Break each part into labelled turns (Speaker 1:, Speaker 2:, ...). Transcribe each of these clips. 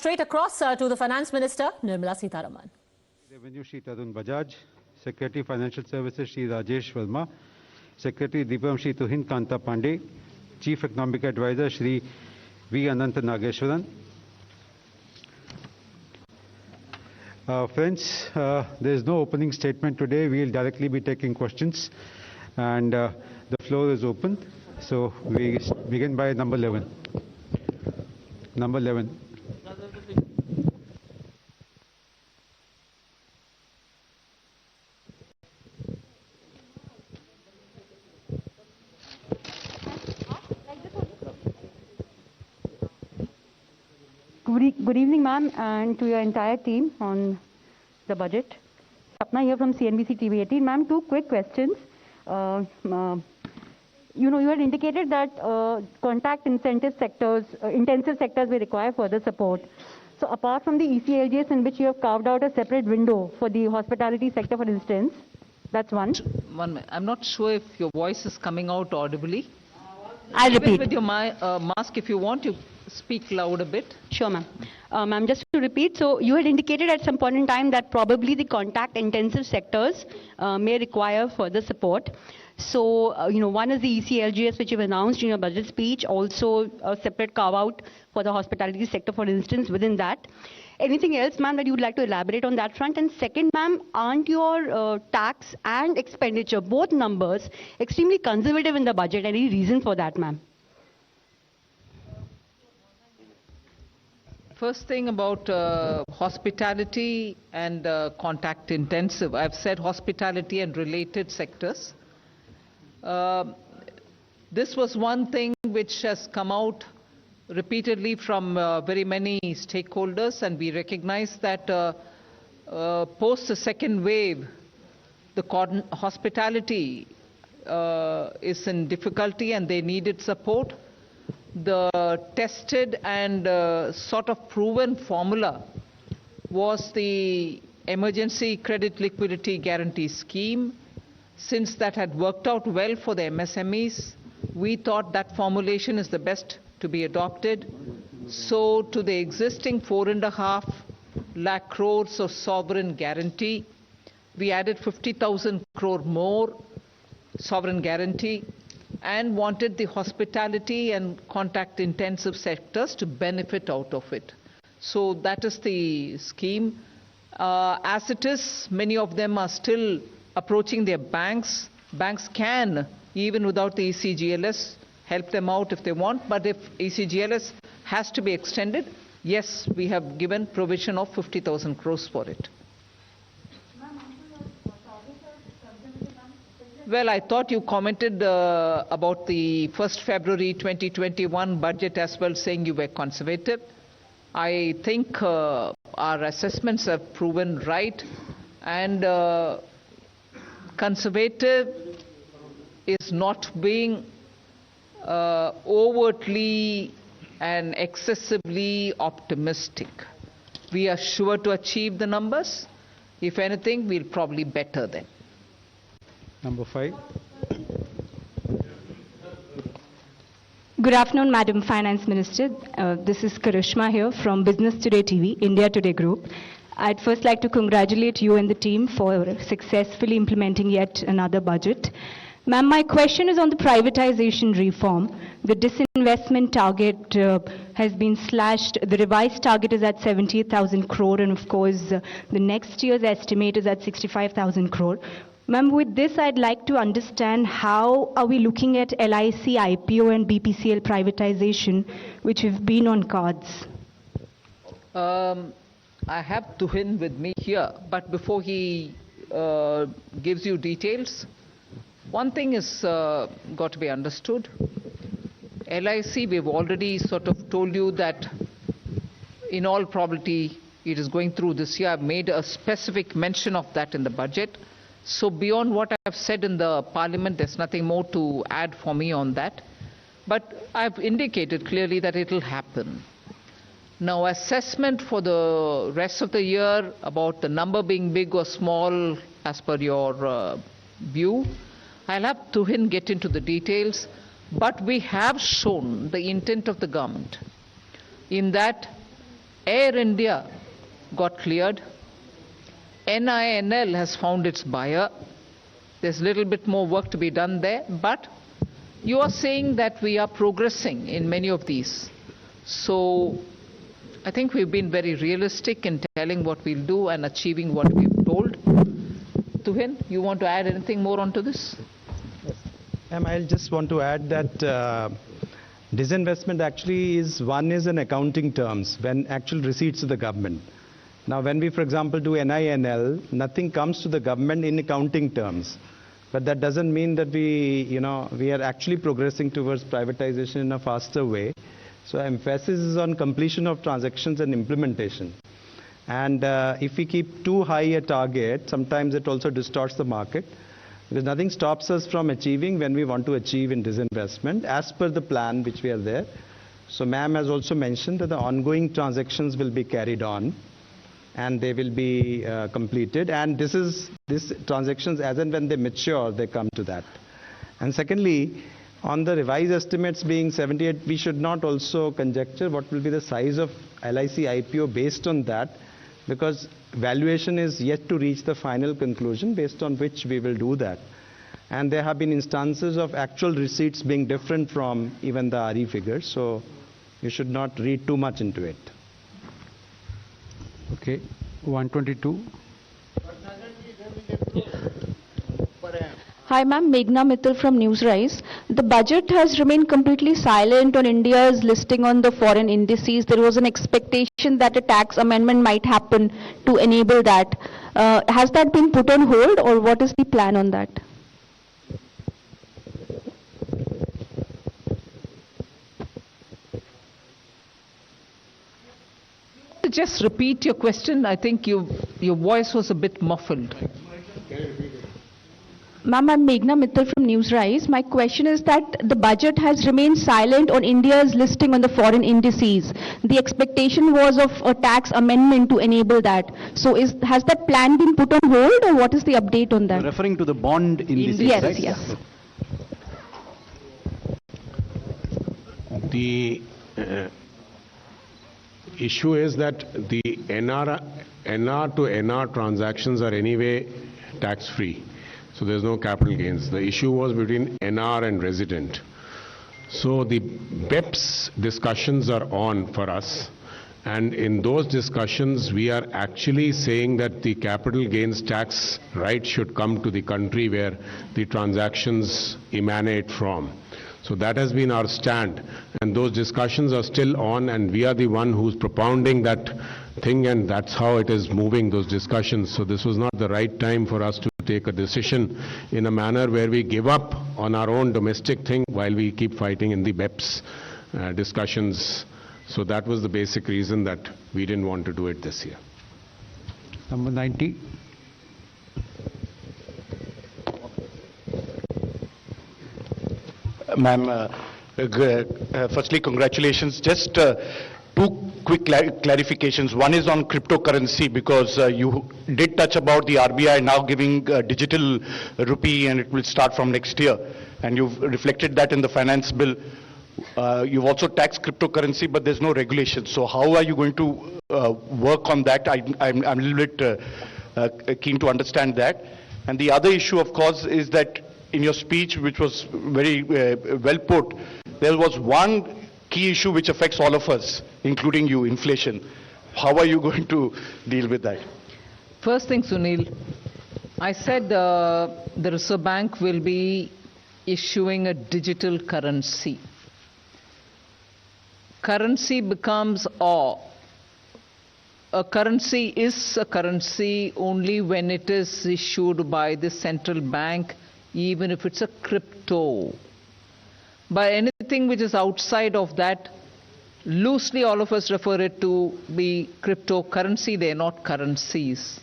Speaker 1: Straight across to the Finance Minister, Nirmala Sitharaman.
Speaker 2: Revenue Shri Tarun Bajaj, Secretary Financial Services Shri Rajesh Verma, Secretary Deepam Shri Tuhin Kanta Pandey, Chief Economic Advisor Shri V. Anant Nageshwaran. Friends, there is no opening statement today. We will directly be taking questions and the floor is open. So we begin by number 11. Number 11.
Speaker 3: Good evening, ma'am, and to your entire team on the budget. Sapna here from CNBC TV 18. Ma'am, two quick questions. You had indicated that contact intensive sectors will require further support. So apart from the ECLGS in which you have carved out a separate window for the hospitality sector, for instance, that's one.
Speaker 4: I'm not sure if your voice is coming out audibly.
Speaker 3: I'll repeat.
Speaker 4: With your mask, if you want, you speak loud a bit.
Speaker 3: Sure, ma'am. Ma'am, just to repeat, so you had indicated at some point in time that probably the contact-intensive sectors may require further support. So, one is the ECLGS, which you've announced in your budget speech, also a separate carve-out for the hospitality sector, for instance, within that. Anything else, ma'am, that you would like to elaborate on that front? And second, ma'am, aren't your tax and expenditure, both numbers, extremely conservative in the budget? Any reason for that, ma'am?
Speaker 4: First thing about hospitality and contact intensive. I've said hospitality and related sectors. This was one thing which has come out repeatedly from very many stakeholders, and we recognize that post the second wave, the hospitality is in difficulty and they needed support. The tested and sort of proven formula was the emergency credit liquidity guarantee scheme. Since that had worked out well for the MSMEs, we thought that formulation is the best to be adopted. So to the existing 4.5 lakh crores of sovereign guarantee, we added 50,000 crore more sovereign guarantee and wanted the hospitality and contact intensive sectors to benefit out of it. So that is the scheme. As it is, many of them are still approaching their banks. Banks can, even without the ECGLS, help them out if they want. But if ECGLS has to be extended, yes, we have given provision of 50,000 crores for it. Well, I thought you commented about the 1st February 2021 budget as well, saying you were conservative. I think our assessments have proven right, and conservative is not being overtly and excessively optimistic. We are sure to achieve the numbers. If anything, we'll probably better them.
Speaker 2: Number 5.
Speaker 5: Good afternoon, Madam Finance Minister. This is Karishma here from Business Today TV, India Today Group. I'd first like to congratulate you and the team for successfully implementing yet another budget. Ma'am, my question is on the privatization reform. The disinvestment target has been slashed. The revised target is at 78,000 crore, and of course, the next year's estimate is at 65,000 crore. Ma'am, with this, I'd like to understand how are we looking at LIC, IPO, and BPCL privatization, which have been on cards?
Speaker 4: I have Tuhin with me here, but before he gives you details, one thing is got to be understood. LIC, we've already sort of told you that in all probability it is going through this year. I've made a specific mention of that in the budget. So beyond what I've said in the Parliament, there's nothing more to add for me on that. But I've indicated clearly that it will happen. Now, assessment for the rest of the year about the number being big or small as per your view, I'll have Tuhin get into the details. But we have shown the intent of the government in that Air India got cleared. NINL has found its buyer. There's a little bit more work to be done there, but you are saying that we are progressing in many of these. So I think we've been very realistic in telling what we'll do and achieving what we've told. Tuhin, you want to add anything more onto this?
Speaker 6: Ma'am, I just want to add that disinvestment actually is in accounting terms when actual receipts to the government. Now, when we, for example, do NINL, nothing comes to the government in accounting terms. But that doesn't mean that we are actually progressing towards privatization in a faster way. So emphasis is on completion of transactions and implementation. And if we keep too high a target, sometimes it also distorts the market. Because nothing stops us from achieving when we want to achieve in disinvestment as per the plan which we are there. So ma'am has also mentioned that the ongoing transactions will be carried on and they will be completed. And these transactions, as and when they mature, they come to that. And secondly, on the revised estimates being 78, we should not also conjecture what will be the size of LIC IPO based on that, because valuation is yet to reach the final conclusion based on which we will do that. And there have been instances of actual receipts being different from even the RE figures, so you should not read too much into it.
Speaker 2: Okay, 122.
Speaker 5: Hi ma'am, Meghna Mittal from Newsrise. The budget has remained completely silent on India's listing on the foreign indices. There was an expectation that a tax amendment might happen to enable that. Has that been put on hold, or what is the plan on that?
Speaker 4: Just repeat your question. I think your voice was a bit muffled.
Speaker 5: Ma'am, I'm Meghna Mittal from Newsrise. My question is that the budget has remained silent on India's listing on the foreign indices. The expectation was of a tax amendment to enable that. So has that plan been put on hold, or what is the update on that?
Speaker 7: You're referring to the bond indices,
Speaker 5: Yes,
Speaker 7: right?
Speaker 5: yes.
Speaker 8: The issue is that the NR to NR transactions are anyway tax-free. So there's no capital gains. The issue was between NR and resident. So the BEPS discussions are on for us. And in those discussions, we are actually saying that the capital gains tax right should come to the country where the transactions emanate from. So that has been our stand. And those discussions are still on, and we are the one who's propounding that thing, and that's how it is moving, those discussions. So this was not the right time for us to take a decision in a manner where we give up on our own domestic thing while we keep fighting in the BEPS discussions. So that was the basic reason that we didn't want to do it this year.
Speaker 2: Number 90.
Speaker 9: Ma'am, firstly, congratulations. Just two quick clarifications. One is on cryptocurrency, because you did touch about the RBI now giving digital rupee, and it will start from next year. And you've reflected that in the finance bill. You've also taxed cryptocurrency, but there's no regulation. So how are you going to work on that? I'm a little bit keen to understand that. And the other issue, of course, is that in your speech, which was very well put, there was one key issue which affects all of us, including you, inflation. How are you going to deal with that?
Speaker 4: First thing, Sunil, I said the Reserve Bank will be issuing a digital currency. Currency becomes a currency is a currency only when it is issued by the central bank, even if it's a crypto. By anything which is outside of that, loosely all of us refer it to be cryptocurrency. They are not currencies.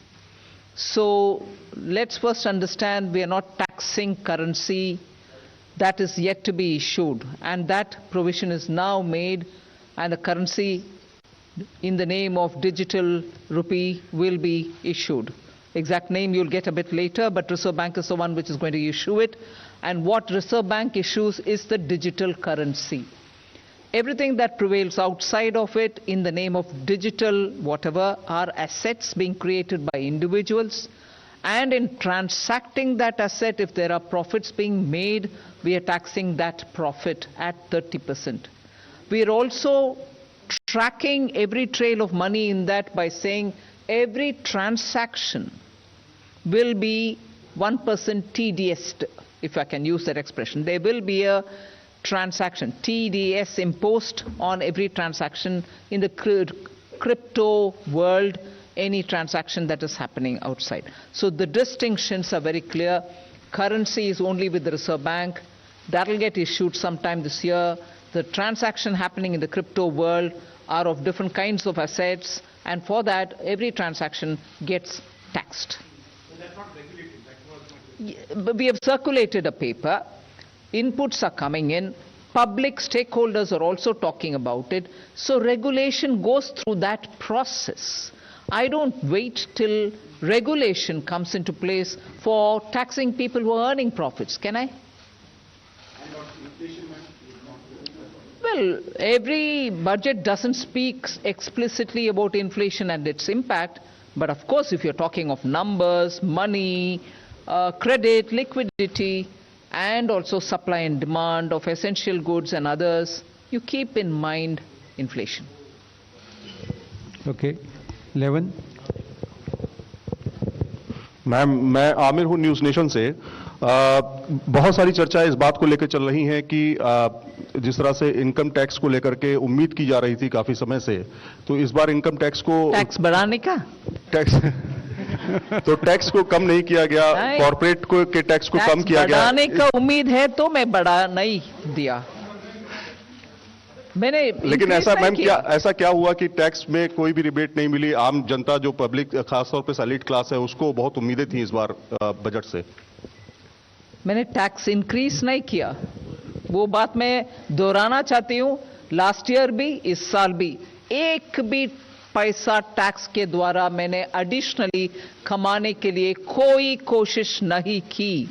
Speaker 4: So let's first understand we are not taxing currency that is yet to be issued, and that provision is now made, and the currency in the name of digital rupee will be issued. Exact name you'll get a bit later, but Reserve Bank is the one which is going to issue it. And what Reserve Bank issues is the digital currency. everything that prevails outside of it in the name of digital whatever are assets being created by individuals, and in transacting that asset, if there are profits being made, we are taxing that profit at 30%. We are also tracking every trail of money in that by saying every transaction will be 1% TDS, if I can use that expression. There will be a transaction, TDS, imposed on every transaction in the crypto world, any transaction that is happening outside. So the distinctions are very clear. Currency is only with the Reserve Bank. That will get issued sometime this year. The transaction happening in the crypto world are of different kinds of assets, and for that, every transaction gets taxed.
Speaker 9: So that's not regulated.
Speaker 4: But we have circulated a paper. Inputs are coming in. Public stakeholders are also talking about it. So regulation goes through that process. I don't wait till regulation comes into place for taxing people who are earning profits. Can I? Well, every budget doesn't speak explicitly about inflation and its impact. But of course, if you're talking of numbers, money, credit, liquidity, and also supply and demand of essential goods and others, you keep in mind inflation.
Speaker 2: Okay. 11.
Speaker 10: Ma'am, मैं आमिर हूं news nation से। बहुत सारी चर्चा इस बात को लेकर चल रही है कि जिस तरह से इनकम टैक्स को लेकर के उम्मीद की जा रही थी काफी समय से, तो इस बार इनकम टैक्स को
Speaker 4: बढ़ाने का
Speaker 10: तो टैक्स को कम नहीं किया गया, कॉर्पोरेट को के टैक्स को कम किया गया।
Speaker 4: बढ़ाने का उम्मीद है तो मैं बढ़ा नहीं दिया मैंने।
Speaker 10: लेकिन ऐसा मैम ऐसा क्या हुआ कि टैक्स में कोई भी रिबेट नहीं मिली? आम जनता जो पब्लिक खासतौर पे सैलरीड क्लास है उसको बहुत उम्मीदें थी इस बार बजट से।
Speaker 4: मैंने टैक्स इंक्रीज नहीं किया, वो बात मैं दोहराना चाहती हूं। लास्ट ईयर भी, इस साल भी, एक भी पैसा टैक्स के द्वारा मैंने एडिशनली कमाने के लिए कोई कोशिश नहीं की।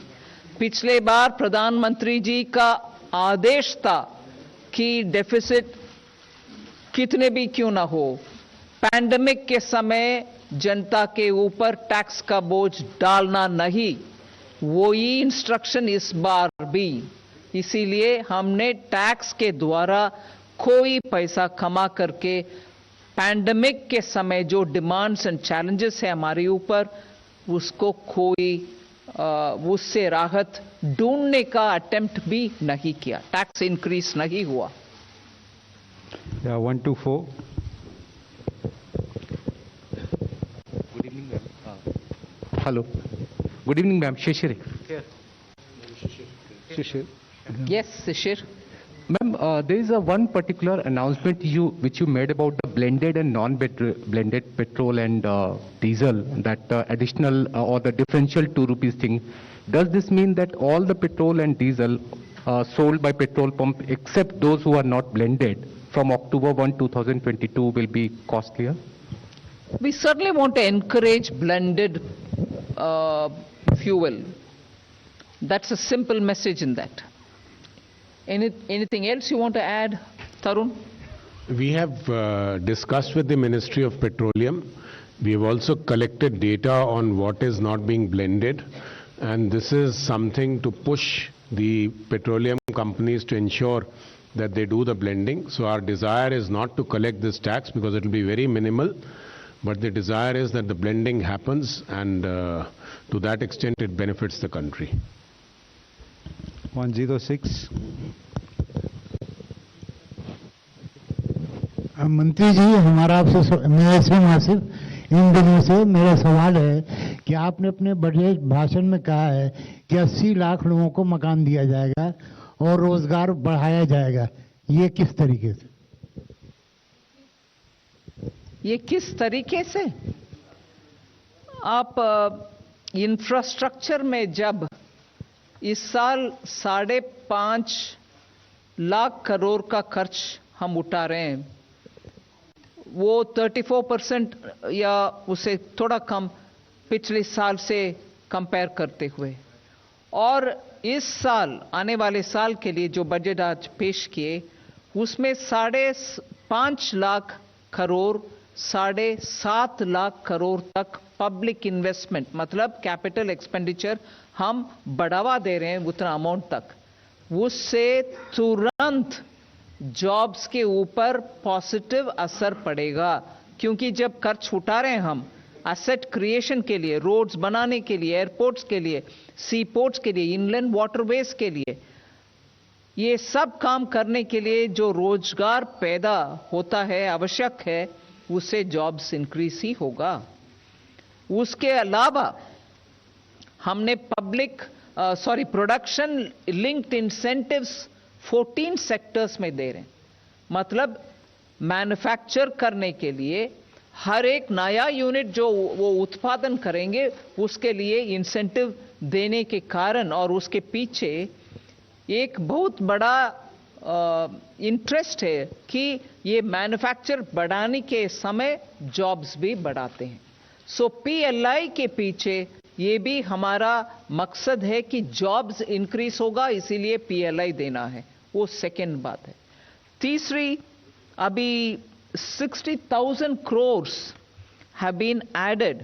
Speaker 4: पिछले बार प्रधानमंत्री जी का आदेश था कि डेफिसिट कितने भी क्यों ना हो, पैंडेमिक के समय जनता के ऊपर टैक्स का बोझ डालना नहीं, वही इंस्ट्रक्शन इस बार भी। इसीलिए हमने टैक्स के द्वारा कोई पैसा कमा करके पैंडेमिक के समय जो डिमांड्स एंड चैलेंजेस है हमारे ऊपर, उसको कोई उससे राहत ढूंढने का अटेम्प्ट भी नहीं किया। टैक्स इंक्रीज नहीं हुआ।
Speaker 2: 1 to 4.
Speaker 11: Good evening, ma'am. Hello. Good evening, ma'am. Shishir. Here.
Speaker 2: Shishir.
Speaker 4: Yes, Shishir.
Speaker 11: Ma'am, there is one particular announcement which you made about the blended and non-blended petrol and diesel, that additional or the differential 2 rupees thing. Does this mean that all the petrol and diesel sold by petrol pump, except those who are not blended, from October 1, 2022 will be costlier?
Speaker 4: We certainly want to encourage blended fuel. That's a simple message in that. Anything else you want to add, Tarun?
Speaker 8: We have discussed with the Ministry of Petroleum. We have also collected data on what is not being blended, and this is something to push the petroleum companies to ensure that they do the blending. So our desire is not to collect this tax because it will be very minimal, but the desire is that the blending happens, and to that extent it benefits the country.
Speaker 2: 106.
Speaker 12: मंत्री जी, हमारा आपसे मैं SM Asif इन दिनों से मेरा सवाल है कि आपने अपने बजट भाषण में कहा है कि 80 लाख लोगों को मकान दिया जाएगा और रोजगार बढ़ाया जाएगा। ये किस तरीके से?
Speaker 4: ये किस तरीके से? आप इंफ्रास्ट्रक्चर में जब इस साल 5.5 लाख करोड़ का खर्च हम उठा रहे हैं, वो 34% या उससे थोड़ा कम पिछले साल से कंपेयर करते हुए, और इस साल आने वाले साल के लिए जो बजट आज पेश किए उसमें 5.5 लाख करोड़ 7.5 लाख करोड़ तक पब्लिक इन्वेस्टमेंट मतलब कैपिटल एक्सपेंडिचर हम बढ़ावा दे रहे हैं उतना अमाउंट तक। उससे तुरंत जॉब्स के ऊपर पॉजिटिव असर पड़ेगा, क्योंकि जब खर्च उठा रहे हैं हम एसेट क्रिएशन के लिए, रोड्स बनाने के लिए, एयरपोर्ट्स के लिए, सी पोर्ट्स के लिए, इनलैंड वाटरवेज के लिए, ये सब काम करने के लिए जो रोजगार पैदा होता है, आवश्यक है, उससे जॉब्स इंक्रीज ही होगा। उसके अलावा हमने प्रोडक्शन लिंक्ड इंसेंटिव्स 14 सेक्टर्स में दे रहे हैं। मतलब मैन्युफैक्चर करने के लिए हर एक नया यूनिट जो वो उत्पादन करेंगे उसके लिए इंसेंटिव देने के कारण और उसके पीछे एक बहुत बड़ा इंटरेस्ट है कि ये मैन्युफैक्चर बढ़ाने के समय जॉब्स भी बढ़ाते हैं। सो पीएलआई के पीछे ये भी हमारा मकसद है कि जॉब्स इंक्रीज होगा, इसीलिए पीएलआई देना है। वो सेकेंड बात है। तीसरी, अभी 60,000 crores have been added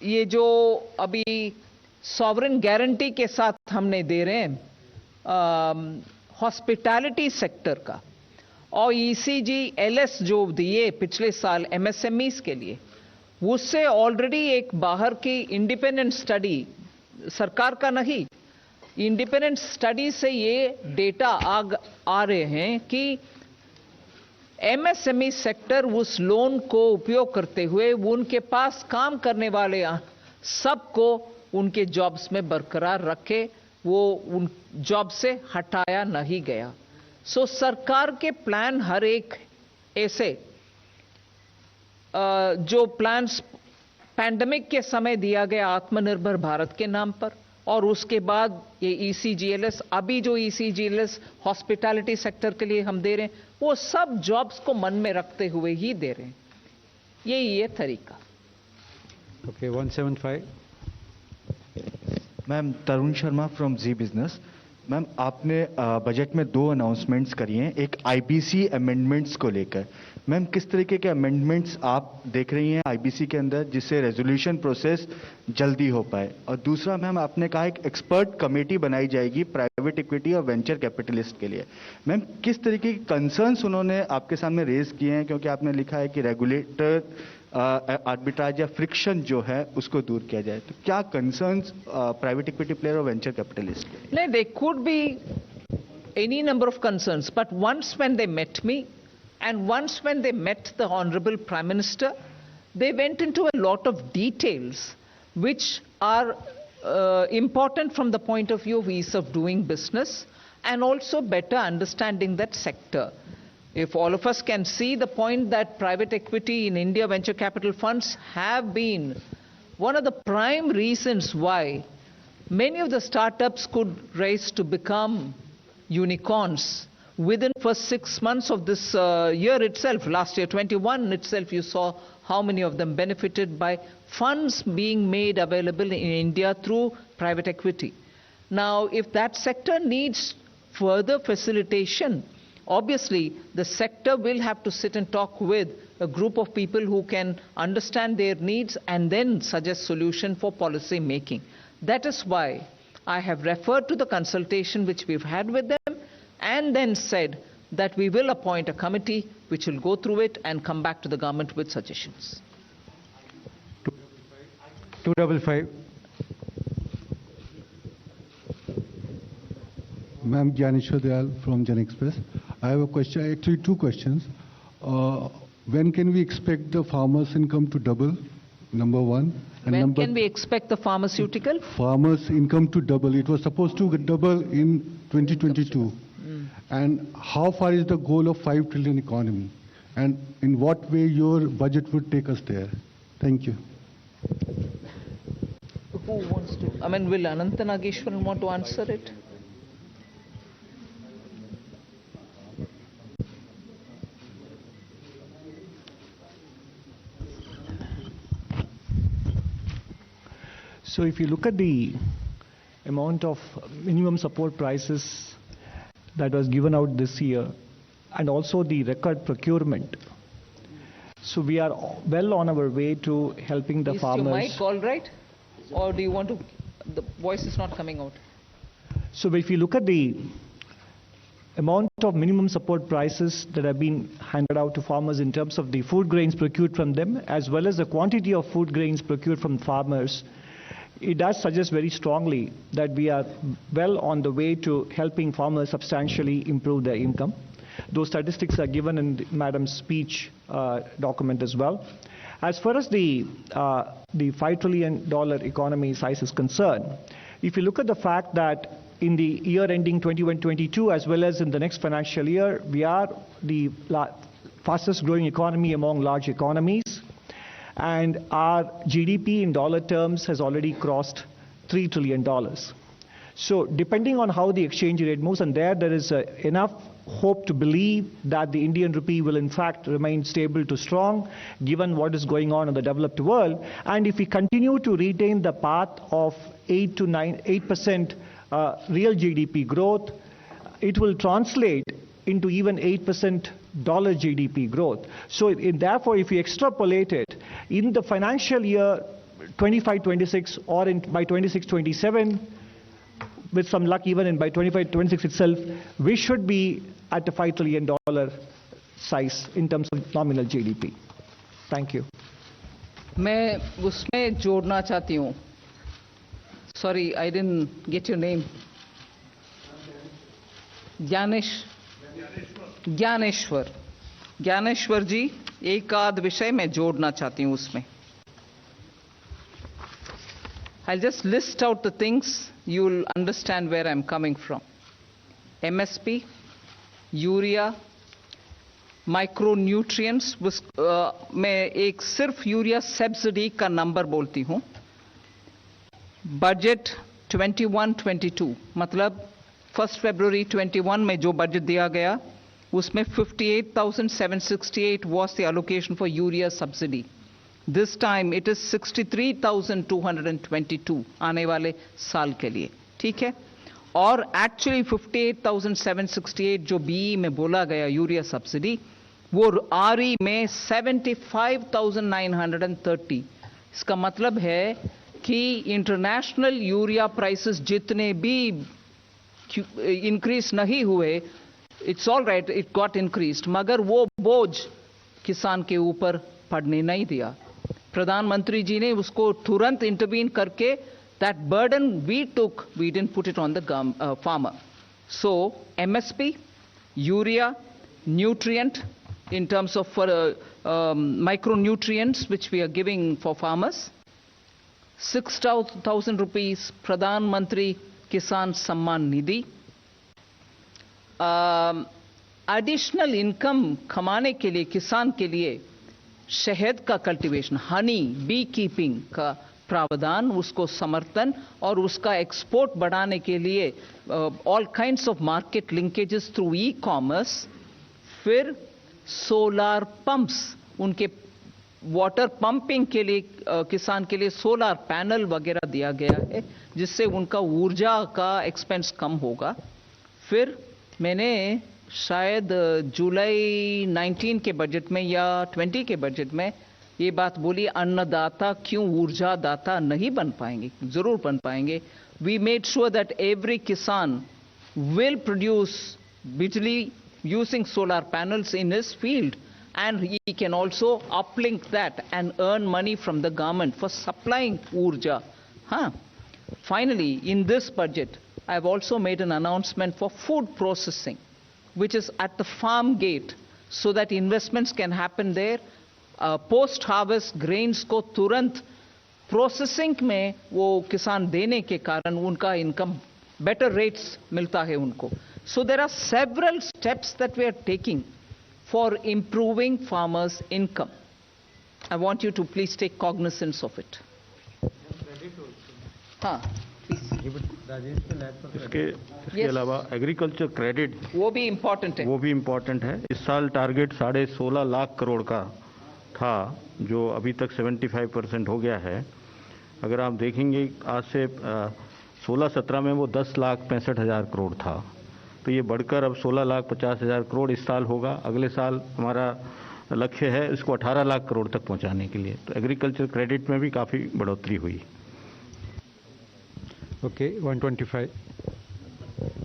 Speaker 4: ये जो अभी सॉवरेन गारंटी के साथ हमने दे रहे हैं हॉस्पिटैलिटी सेक्टर का, और ECGLS जो दिए पिछले साल MSMEs के लिए, उससे ऑलरेडी एक बाहर की इंडिपेंडेंट स्टडी, सरकार का नहीं, इंडिपेंडेंट स्टडी से ये डेटा आ रहे हैं कि MSME सेक्टर उस लोन को उपयोग करते हुए उनके पास काम करने वाले सबको उनके जॉब्स में बरकरार रखे, वो उन जॉब से हटाया नहीं गया। सो सरकार के प्लान हर एक ऐसे जो प्लान्स पैंडेमिक के समय दिया गया आत्मनिर्भर भारत के नाम पर, और उसके बाद ये ECGLS, अभी जो ECGLS हॉस्पिटैलिटी सेक्टर के लिए हम दे रहे हैं, वो सब जॉब्स को मन में रखते हुए ही दे रहे हैं। ये तरीका।
Speaker 2: Okay, 175.
Speaker 13: Ma'am, Tarun Sharma from Zee Business. Ma'am, आपने बजट में 2 अनाउंसमेंट्स करी हैं, एक IBC अमेंडमेंट्स को लेकर। मैम, किस तरीके के अमेंडमेंट्स आप देख रही हैं IBC के अंदर जिससे रेजोल्यूशन प्रोसेस जल्दी हो पाए? और दूसरा, मैम, आपने कहा एक एक्सपर्ट कमेटी बनाई जाएगी प्राइवेट इक्विटी और वेंचर कैपिटलिस्ट के लिए। मैम, किस तरीके के कंसर्न्स उन्होंने आपके सामने रेज किए हैं? क्योंकि आपने लिखा है कि रेगुलेटर आर्बिट्राज या फ्रिक्शन जो है उसको दूर किया जाए, तो क्या कंसर्न्स प्राइवेट इक्विटी प्लेयर और वेंचर कैपिटलिस्ट के?
Speaker 4: नहीं, there could be any number of concerns, but once when they met me and once when they met the Honorable Prime Minister, they went into a lot of details which are important from the point of view of ease of doing business and also better understanding that sector. If all of us can see the point that private equity in India venture capital funds have been one of the prime reasons why many of the startups could rise to become unicorns within first 6 months of this year itself. Last year, 21 itself, you saw how many of them benefited by funds being made available in India through private equity. Now, if that sector needs further facilitation, obviously the sector will have to sit and talk with a group of people who can understand their needs and then suggest solution for policy making. That is why I have referred to the consultation which we've had with them and then said that we will appoint a committee which will go through it and come back to the government with suggestions.
Speaker 2: 255.
Speaker 14: Ma'am, Gyaneshwar Dayal from Jan Express. I have a question, actually 2 questions. When can we expect the farmers' income to double? Number 1. And
Speaker 4: when can we expect the pharmaceutical?
Speaker 14: Farmers' income to double. It was supposed to double in 2022. And how far is the goal of 5 trillion economy? And in what way your budget would take us there? Thank you.
Speaker 4: Who wants to? I mean, will Ananta Nageshwaran want to answer it?
Speaker 15: So if you look at the amount of minimum support prices that was given out this year, and also the record procurement. So we are well on our way to helping the farmers.
Speaker 4: Is your mic all right? Or do you want to, the voice is not coming out.
Speaker 15: So if you look at the amount of minimum support prices that have been handed out to farmers in terms of the food grains procured from them, as well as the quantity of food grains procured from farmers, it does suggest very strongly that we are well on the way to helping farmers substantially improve their income. Those statistics are given in Madam's speech document as well. As far as the $5 trillion economy size is concerned, if you look at the fact that in the year ending 21-22, as well as in the next financial year, we are the fastest growing economy among large economies, and our GDP in dollar terms has already crossed $3 trillion. So depending on how the exchange rate moves, and there is enough hope to believe that the Indian rupee will in fact remain stable to strong given what is going on in the developed world. And if we continue to retain the path of 8% to 8% real GDP growth, it will translate into even 8% dollar GDP growth. So therefore, if we extrapolate it in the financial year 25-26 or by 26-27, with some luck even by 25-26 itself, we should be at the $5 trillion size in terms of nominal GDP. Thank you.
Speaker 4: मैं उसमें जोड़ना चाहती हूँ. Sorry, I didn't get your name. Dnyaneshwar जी, एक आध विषय मैं जोड़ना चाहती हूँ उसमें. I'll just list out the things, you'll understand where I'm coming from. MSP, urea, micronutrients, मैं एक सिर्फ यूरिया सब्सिडी का नंबर बोलती हूँ. बजट 21-22, मतलब 1 February 21 में जो बजट दिया गया, उसमें 58,768 was the allocation for urea subsidy. This time it is 63,222 आने वाले साल के लिए. ठीक है? और एक्चुअली 58,768 जो बीई में बोला गया यूरिया सब्सिडी, वो आरई में 75,930. इसका मतलब है कि इंटरनेशनल यूरिया प्राइसेस जितने भी इंक्रीज नहीं हुए, it's all right, it got increased, मगर वो बोझ किसान के ऊपर पड़ने नहीं दिया. प्रधानमंत्री जी ने उसको तुरंत इंटरवीन करके that burden we took, we didn't put it on the farmer. So MSP, urea, nutrient in terms of micronutrients which we are giving for farmers, 6,000 rupees Pradhan Mantri Kisan Samman Nidhi, additional income कमाने के लिए किसान के लिए शहद का cultivation, Honey, B keeping का प्रावधान, उसको समर्थन और उसका एक्सपोर्ट बढ़ाने के लिए all kinds of market linkages through e commerce. फिर सोलार पंप्स, उनके वाटर पंपिंग के लिए किसान के लिए सोलार पैनल वगैरह दिया गया है, जिससे उनका ऊर्जा का एक्सपेंस कम होगा. फिर मैंने शायद जुलाई 19 के बजट में या 20 के बजट में ये बात बोली, अन्नदाता क्यों ऊर्जा दाता नहीं बन पाएंगे? जरूर बन पाएंगे. We made sure that every kisan will produce bijli using solar panels in his field, and he can also uplink that and earn money from the government for supplying urja. Finally, in this budget, I have also made an announcement for food processing, which is at the farm gate, so that investments can happen there. Post-harvest grains को तुरंत processing में वो किसान देने के कारण उनका income better rates मिलता है उनको. So there are several steps that we are taking for improving farmers' income. I want you to please take cognizance of it.
Speaker 16: इसके अलावा एग्रीकल्चर क्रेडिट
Speaker 4: वो भी इम्पोर्टेंट
Speaker 16: है. इस साल टारगेट 16.5 लाख करोड़ का था, जो अभी तक 75% हो गया है. अगर आप देखेंगे आज से 16-17 में वो 10,65,000 करोड़ था, तो ये बढ़कर अब 16,50,000 करोड़ इस साल होगा। अगले साल हमारा लक्ष्य है इसको 18 लाख करोड़ तक पहुंचाने के लिए। तो एग्रीकल्चर क्रेडिट में भी काफ़ी बढ़ोतरी हुई।
Speaker 2: Okay, 125.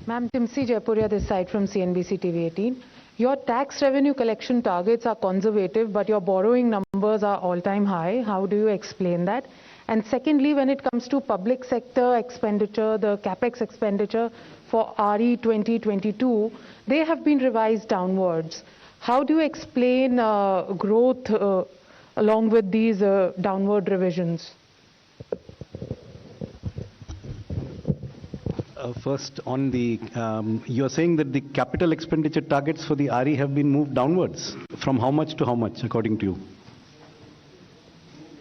Speaker 17: Ma'am, Timsi Jaipuria this side from CNBC TV 18. Your tax revenue collection targets are conservative, but your borrowing numbers are all-time high. How do you explain that? And secondly, when it comes to public sector expenditure, the capex expenditure for RE 2022, they have been revised downwards. How do you explain growth along with these downward revisions?
Speaker 7: First, on the, you're saying that the capital expenditure targets for the RE have been moved downwards. From how much to how much, according to you?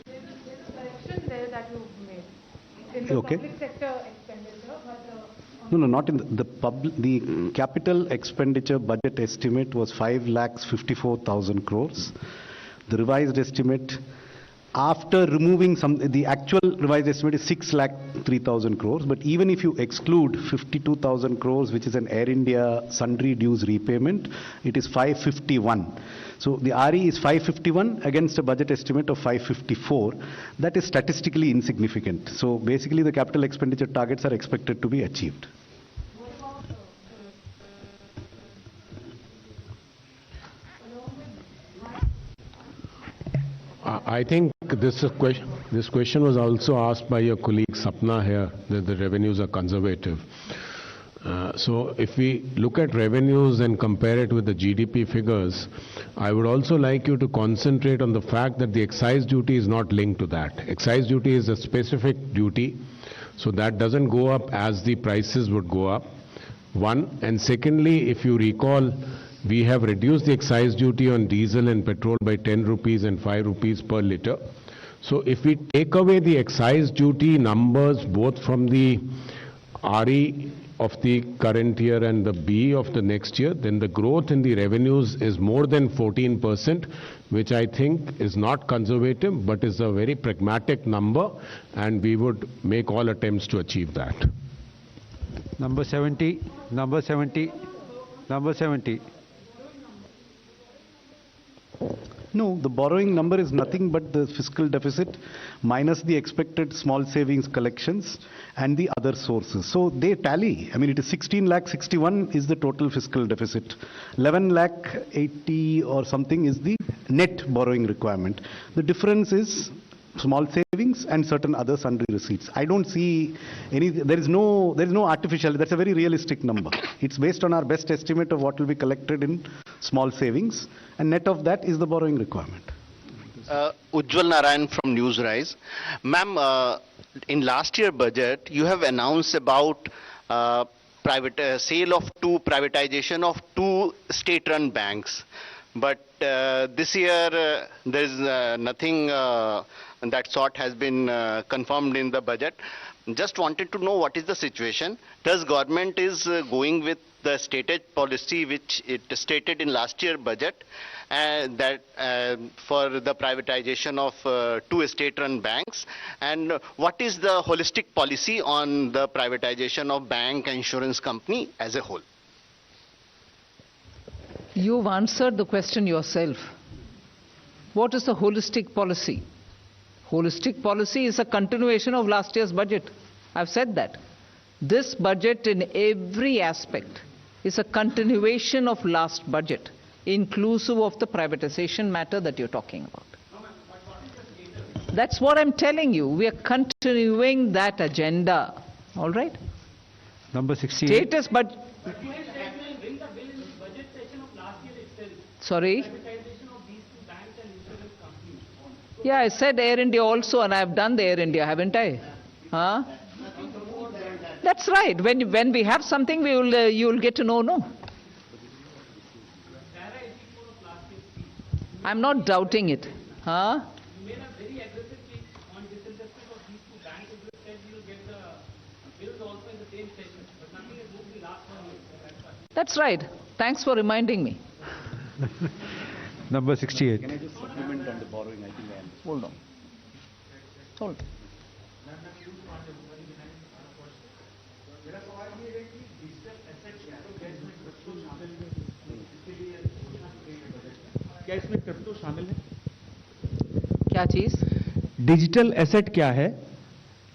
Speaker 17: There's a correction there that you've made in the public sector expenditure, but
Speaker 7: No, not in the capital expenditure budget estimate was 5,54,000 crores. The revised estimate, after removing the actual revised estimate is 6,03,000 crores. But even if you exclude 52,000 crores, which is an Air India sundry dues repayment, it is 551. So the RE is 551 against a budget estimate of 554. That is statistically insignificant. So basically the capital expenditure targets are expected to be achieved.
Speaker 8: I think this question was also asked by your colleague Sapna here, that the revenues are conservative. So if we look at revenues and compare it with the GDP figures, I would also like you to concentrate on the fact that the excise duty is not linked to that. Excise duty is a specific duty, so that doesn't go up as the prices would go up. One, and secondly, if you recall, we have reduced the excise duty on diesel and petrol by 10 rupees and 5 rupees per litre. So if we take away the excise duty numbers both from the RE of the current year and the B of the next year, then the growth in the revenues is more than 14%, which I think is not conservative but is a very pragmatic number, and we would make all attempts to achieve that.
Speaker 2: Number 70, number 70, number 70.
Speaker 7: No, the borrowing number is nothing but the fiscal deficit minus the expected small savings collections and the other sources. So they tally. I mean, it is 16,61,000 is the total fiscal deficit. 11,80,000 or something is the net borrowing requirement. The difference is small savings and certain other sundry receipts. I don't see any, there is no artificial, that's a very realistic number. It's based on our best estimate of what will be collected in small savings, and net of that is the borrowing requirement.
Speaker 9: Ujjwal Narayan from Newsrise. Ma'am, in last year budget, you have announced about privatization of two state-run banks. But this year, there is nothing that sort has been confirmed in the budget. Just wanted to know what is the situation. Does government is going with the stated policy which it stated in last year budget, that for the privatization of two state-run banks, and what is the holistic policy on the privatization of bank and insurance company as a whole?
Speaker 4: You've answered the question yourself. What is the holistic policy? Holistic policy is a continuation of last year's budget. I've said that. This budget in every aspect is a continuation of last budget, inclusive of the privatization matter that you're talking about. That's what I'm telling you. We are continuing that agenda. All right?
Speaker 2: Number 68.
Speaker 4: Status budget. Sorry? Yeah, I said Air India also, and I've done the Air India, haven't I? Huh? That's right. When we have something, you will get to know, no? I'm not doubting it. Huh? That's right. Thanks for reminding me.
Speaker 2: Number 68.
Speaker 7: Can I just supplement on the borrowing? I think
Speaker 4: Hold on. Hold on.
Speaker 18: क्या इसमें crypto शामिल है?
Speaker 4: क्या चीज?
Speaker 18: Digital asset क्या है?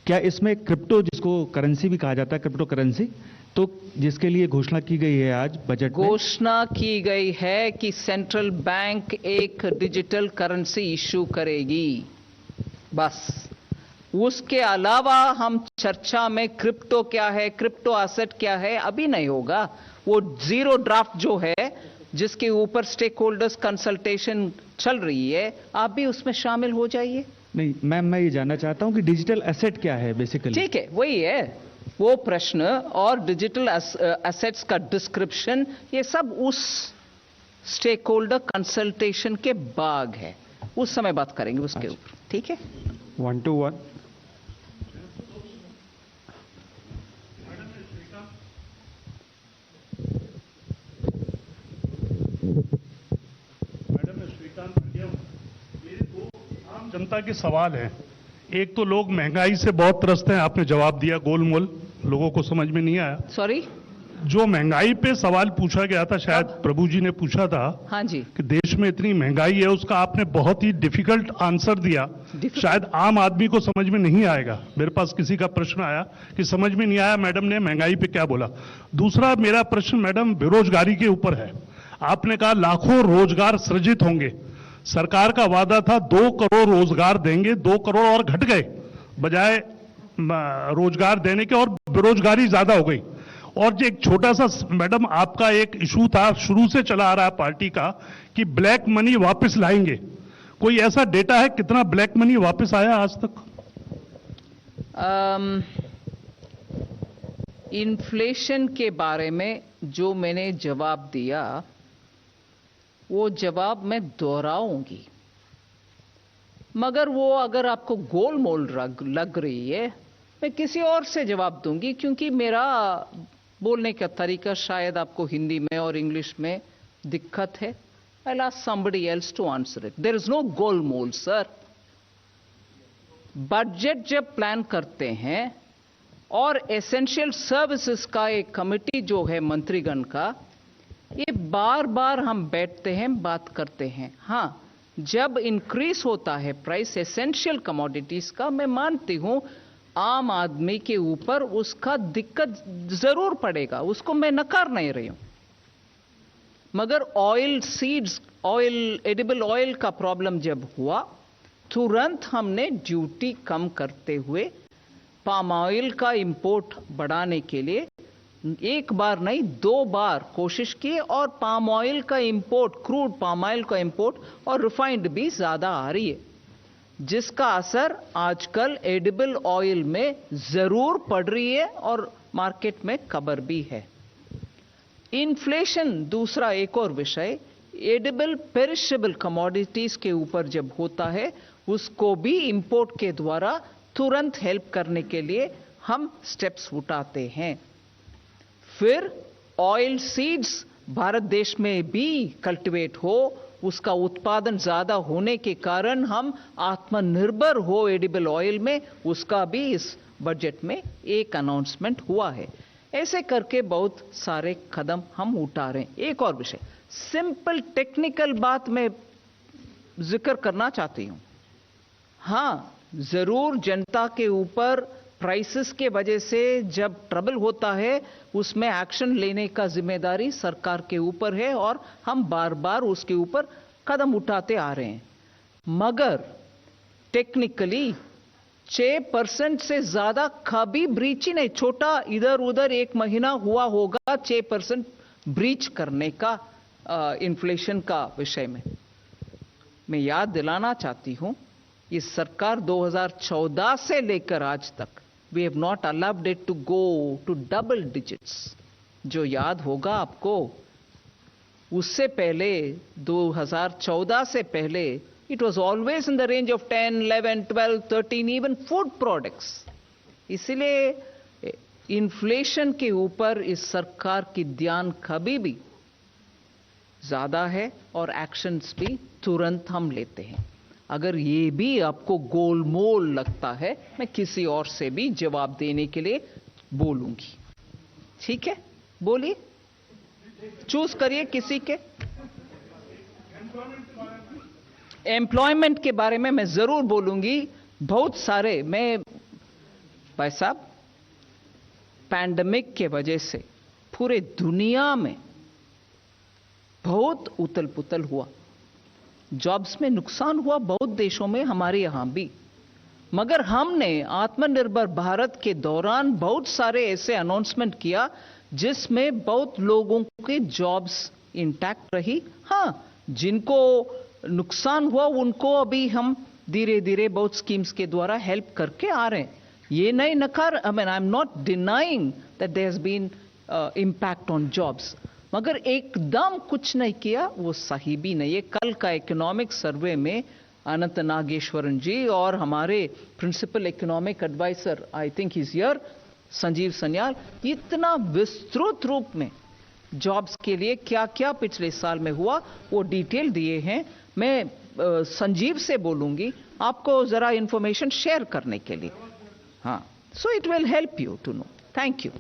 Speaker 18: क्या इसमें क्रिप्टो, जिसको करेंसी भी कहा जाता है, क्रिप्टो करेंसी, तो जिसके लिए घोषणा की गई है आज बजट में?
Speaker 4: घोषणा की गई है कि सेंट्रल बैंक एक डिजिटल करेंसी इश्यू करेगी, बस। उसके अलावा हम चर्चा में क्रिप्टो क्या है, क्रिप्टो एसेट क्या है, अभी नहीं होगा। वो जीरो ड्राफ्ट जो है, जिसके ऊपर स्टेक होल्डर्स कंसल्टेशन चल रही है, आप भी उसमें शामिल हो जाइए।
Speaker 18: नहीं मैम, मैं ये जानना चाहता हूं कि डिजिटल एसेट क्या है बेसिकली।
Speaker 4: ठीक है, वही है वो प्रश्न, और डिजिटल एसेट्स का डिस्क्रिप्शन, ये सब उस स्टेक होल्डर कंसल्टेशन के बाद है, उस समय बात करेंगे उसके ऊपर। ठीक है,
Speaker 2: 1 to 1.
Speaker 19: जनता के सवाल है। एक तो लोग महंगाई से बहुत त्रस्त हैं, आपने जवाब दिया गोलमोल, लोगों को समझ में नहीं आया।
Speaker 4: सॉरी,
Speaker 19: जो महंगाई पे सवाल पूछा गया था, शायद प्रभु जी ने पूछा था,
Speaker 4: हाँ जी,
Speaker 19: कि देश में इतनी महंगाई है, उसका आपने बहुत ही डिफिकल्ट आंसर दिया। शायद आम आदमी को समझ में नहीं आएगा। मेरे पास किसी का प्रश्न आया कि समझ में नहीं आया मैडम ने महंगाई पे क्या बोला। दूसरा मेरा प्रश्न मैडम बेरोजगारी के ऊपर है। आपने कहा लाखों रोजगार सृजित होंगे। सरकार का वादा था 2 करोड़ रोजगार देंगे, 2 करोड़ और घट गए बजाय रोजगार देने के, और बेरोजगारी ज्यादा हो गई। और जो एक छोटा सा मैडम आपका एक इशू था, शुरू से चला आ रहा है पार्टी का, कि ब्लैक मनी वापस लाएंगे। कोई ऐसा डेटा है कितना ब्लैक मनी वापस आया आज तक?
Speaker 4: इन्फ्लेशन के बारे में जो मैंने जवाब दिया, वो जवाब मैं दोहराऊंगी, मगर वो अगर आपको गोलमोल लग रही है, मैं किसी और से जवाब दूंगी, क्योंकि मेरा बोलने का तरीका शायद आपको हिंदी में और इंग्लिश में दिक्कत है। I'll ask somebody else to answer it. There is no गोलमोल सर। बजट जब प्लान करते हैं और एसेंशियल सर्विसेज का एक कमिटी जो है मंत्रीगण का, ये बार बार हम बैठते हैं, बात करते हैं। हाँ, जब इंक्रीज होता है प्राइस एसेंशियल कमोडिटीज का, मैं मानती हूं आम आदमी के ऊपर उसका दिक्कत जरूर पड़ेगा, उसको मैं नकार नहीं रही हूं। मगर oil seeds, oil, edible oil का प्रॉब्लम जब हुआ, तुरंत हमने ड्यूटी कम करते हुए पाम ऑयल का इंपोर्ट बढ़ाने के लिए एक बार नहीं 2 बार कोशिश की, और पाम ऑयल का इंपोर्ट, क्रूड पाम ऑयल का इंपोर्ट और रिफाइंड भी ज्यादा आ रही है, जिसका असर आजकल एडिबल ऑयल में जरूर पड़ रही है और मार्केट में खबर भी है। इन्फ्लेशन दूसरा एक और विषय, एडिबल पेरिशेबल कमोडिटीज के ऊपर जब होता है, उसको भी इंपोर्ट के द्वारा तुरंत हेल्प करने के लिए हम स्टेप्स उठाते हैं। फिर ऑयल सीड्स भारत देश में भी कल्टीवेट हो, उसका उत्पादन ज्यादा होने के कारण हम आत्मनिर्भर हो एडिबल ऑयल में, उसका भी इस बजट में एक अनाउंसमेंट हुआ है। ऐसे करके बहुत सारे कदम हम उठा रहे हैं। एक और विषय, सिंपल टेक्निकल बात मैं जिक्र करना चाहती हूं। हाँ, जरूर जनता के ऊपर प्राइसेस के वजह से जब ट्रबल होता है, उसमें एक्शन लेने का जिम्मेदारी सरकार के ऊपर है, और हम बार बार उसके ऊपर कदम उठाते आ रहे हैं। मगर टेक्निकली 6% से ज्यादा कभी ब्रीच ही नहीं, छोटा इधर उधर एक महीना हुआ होगा 6% ब्रीच करने का इन्फ्लेशन का विषय में। मैं याद दिलाना चाहती हूं, इस सरकार 2014 से लेकर आज तक we have not allowed it to go to double digits। जो याद होगा आपको, उससे पहले 2014 से पहले it was always in the range of 10, 11, 12, 13, even food products। इसलिए इन्फ्लेशन के ऊपर इस सरकार की ध्यान कभी भी ज्यादा है, और एक्शंस भी तुरंत हम लेते हैं। अगर ये भी आपको गोलमोल लगता है, मैं किसी और से भी जवाब देने के लिए बोलूंगी। ठीक है, बोलिए, चूज करिए किसी के। एम्प्लॉयमेंट के बारे में मैं जरूर बोलूंगी। बहुत सारे, मैं भाई साहब, पैंडेमिक के वजह से पूरे दुनिया में बहुत उथल पुथल हुआ, जॉब्स में नुकसान हुआ बहुत देशों में, हमारे यहां भी। मगर हमने आत्मनिर्भर भारत के दौरान बहुत सारे ऐसे अनाउंसमेंट किया जिसमें बहुत लोगों के जॉब्स इंटैक्ट रही। हां, जिनको नुकसान हुआ उनको अभी हम धीरे धीरे बहुत स्कीम्स के द्वारा हेल्प करके आ रहे हैं। ये नहीं नकार, I mean, I am not denying that there has been impact on jobs, मगर एकदम कुछ नहीं किया वो सही भी नहीं है। कल का इकोनॉमिक सर्वे में अनंत नागेश्वरन जी और हमारे principal economic adviser, I think is here, Sanjeev Sanyal, इतना विस्तृत रूप में जॉब्स के लिए क्या क्या पिछले साल में हुआ वो डिटेल दिए हैं। मैं संजीव से बोलूंगी आपको जरा इंफॉर्मेशन शेयर करने के लिए। हाँ, so it will help you to know. Thank you.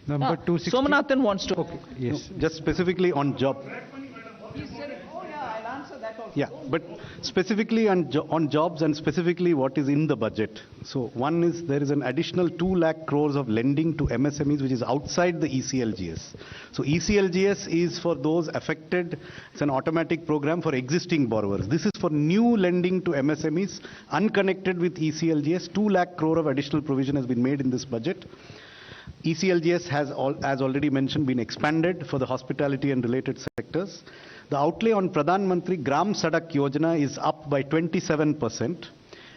Speaker 2: Number 260.
Speaker 4: Somanathan wants to.
Speaker 7: Okay, yes, just specifically on job.
Speaker 4: He said it. Oh yeah, I'll answer that also.
Speaker 7: Yeah, but specifically on jobs and specifically what is in the budget. So one is there is an additional 2 lakh crores of lending to MSMEs which is outside the ECLGS. So ECLGS is for those affected. It's an automatic program for existing borrowers. This is for new lending to MSMEs unconnected with ECLGS. 2 lakh crore of additional provision has been made in this budget. ECLGS has, as already mentioned, been expanded for the hospitality and related sectors. The outlay on Pradhan Mantri Gram Sadak Yojana is up by 27%.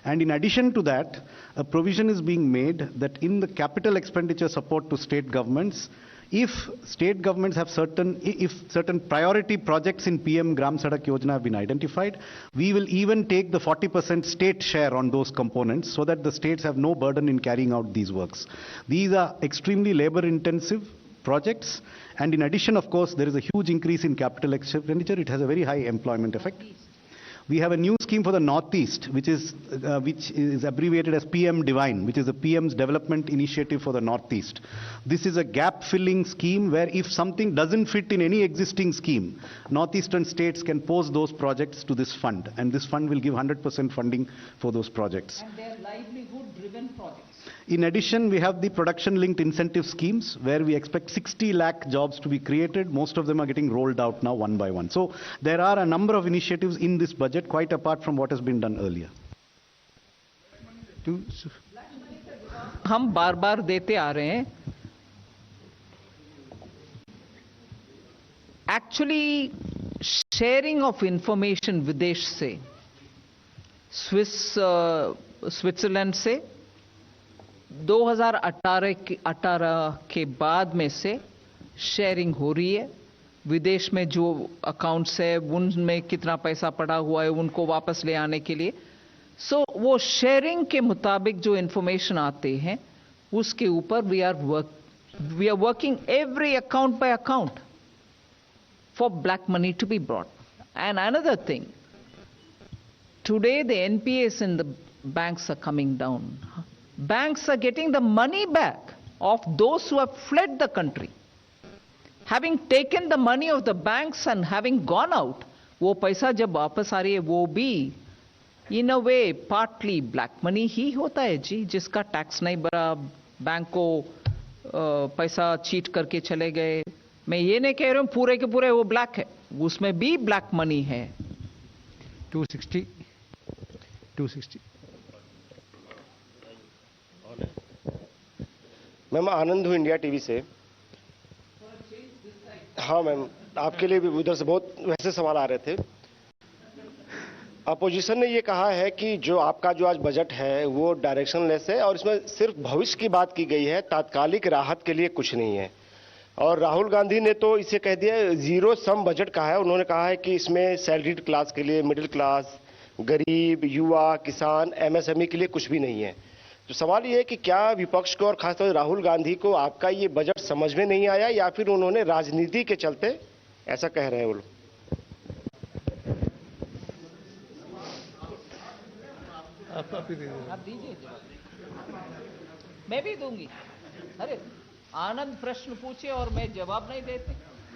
Speaker 7: And in addition to that, a provision is being made that in the capital expenditure support to state governments, if state governments have certain priority projects in PM Gram Sadak Yojana have been identified, we will even take the 40% state share on those components so that the states have no burden in carrying out these works. These are extremely labor intensive projects, and in addition, of course, there is a huge increase in capital expenditure. It has a very high employment effect. We have a new scheme for the Northeast, which is abbreviated as PM Divine, which is the PM's development initiative for the Northeast. This is a gap-filling scheme where if something doesn't fit in any existing scheme, Northeastern states can pose those projects to this fund, and this fund will give 100% funding for those projects.
Speaker 4: And they're livelihood-driven projects.
Speaker 7: In addition, we have the production-linked incentive schemes where we expect 60 lakh jobs to be created. Most of them are getting rolled out now one by one. So there are a number of initiatives in this budget, quite apart from what has been done earlier.
Speaker 4: हम बार बार देते आ रहे हैं। Actually sharing of information विदेश से, Switzerland से 2018 के बाद में से शेयरिंग हो रही है। विदेश में जो अकाउंट्स है उनमें कितना पैसा पड़ा हुआ है उनको वापस ले आने के लिए। सो वो शेयरिंग के मुताबिक जो इंफॉर्मेशन आते हैं उसके ऊपर we are working every account by account for black money to be brought. And another thing, today the NPAs in the banks are coming down. Banks are getting the money back of those who have fled the country. Having taken the money of the banks and having gone out, वो पैसा जब वापस आ रही है वो भी in a way partly black money ही होता है जी, जिसका टैक्स नहीं भरा, बैंक को पैसा चीट करके चले गए। मैं ये नहीं कह रहा हूँ पूरे के पूरे वो ब्लैक है, उसमें भी ब्लैक मनी है।
Speaker 2: 260.
Speaker 20: मैम आनंद हूँ इंडिया टीवी से। हाँ मैम, आपके लिए भी उधर से बहुत वैसे सवाल आ रहे थे। अपोजिशन ने ये कहा है कि जो आपका जो आज बजट है वो डायरेक्शनलेस है और इसमें सिर्फ भविष्य की बात की गई है, तात्कालिक राहत के लिए कुछ नहीं है। और राहुल गांधी ने तो इसे कह दिया जीरो सम बजट कहा है। उन्होंने कहा है कि इसमें सैलरीड क्लास के लिए, मिडिल क्लास, गरीब, युवा, किसान, MSME के लिए कुछ भी नहीं है। तो सवाल ये है कि क्या विपक्ष को और खासतौर से राहुल गांधी को आपका ये बजट समझ में नहीं आया या फिर उन्होंने राजनीति के चलते ऐसा कह रहे हैं वो लोग?
Speaker 4: आप दीजिए, मैं भी दूंगी। अरे आनंद प्रश्न पूछे और मैं जवाब नहीं देते,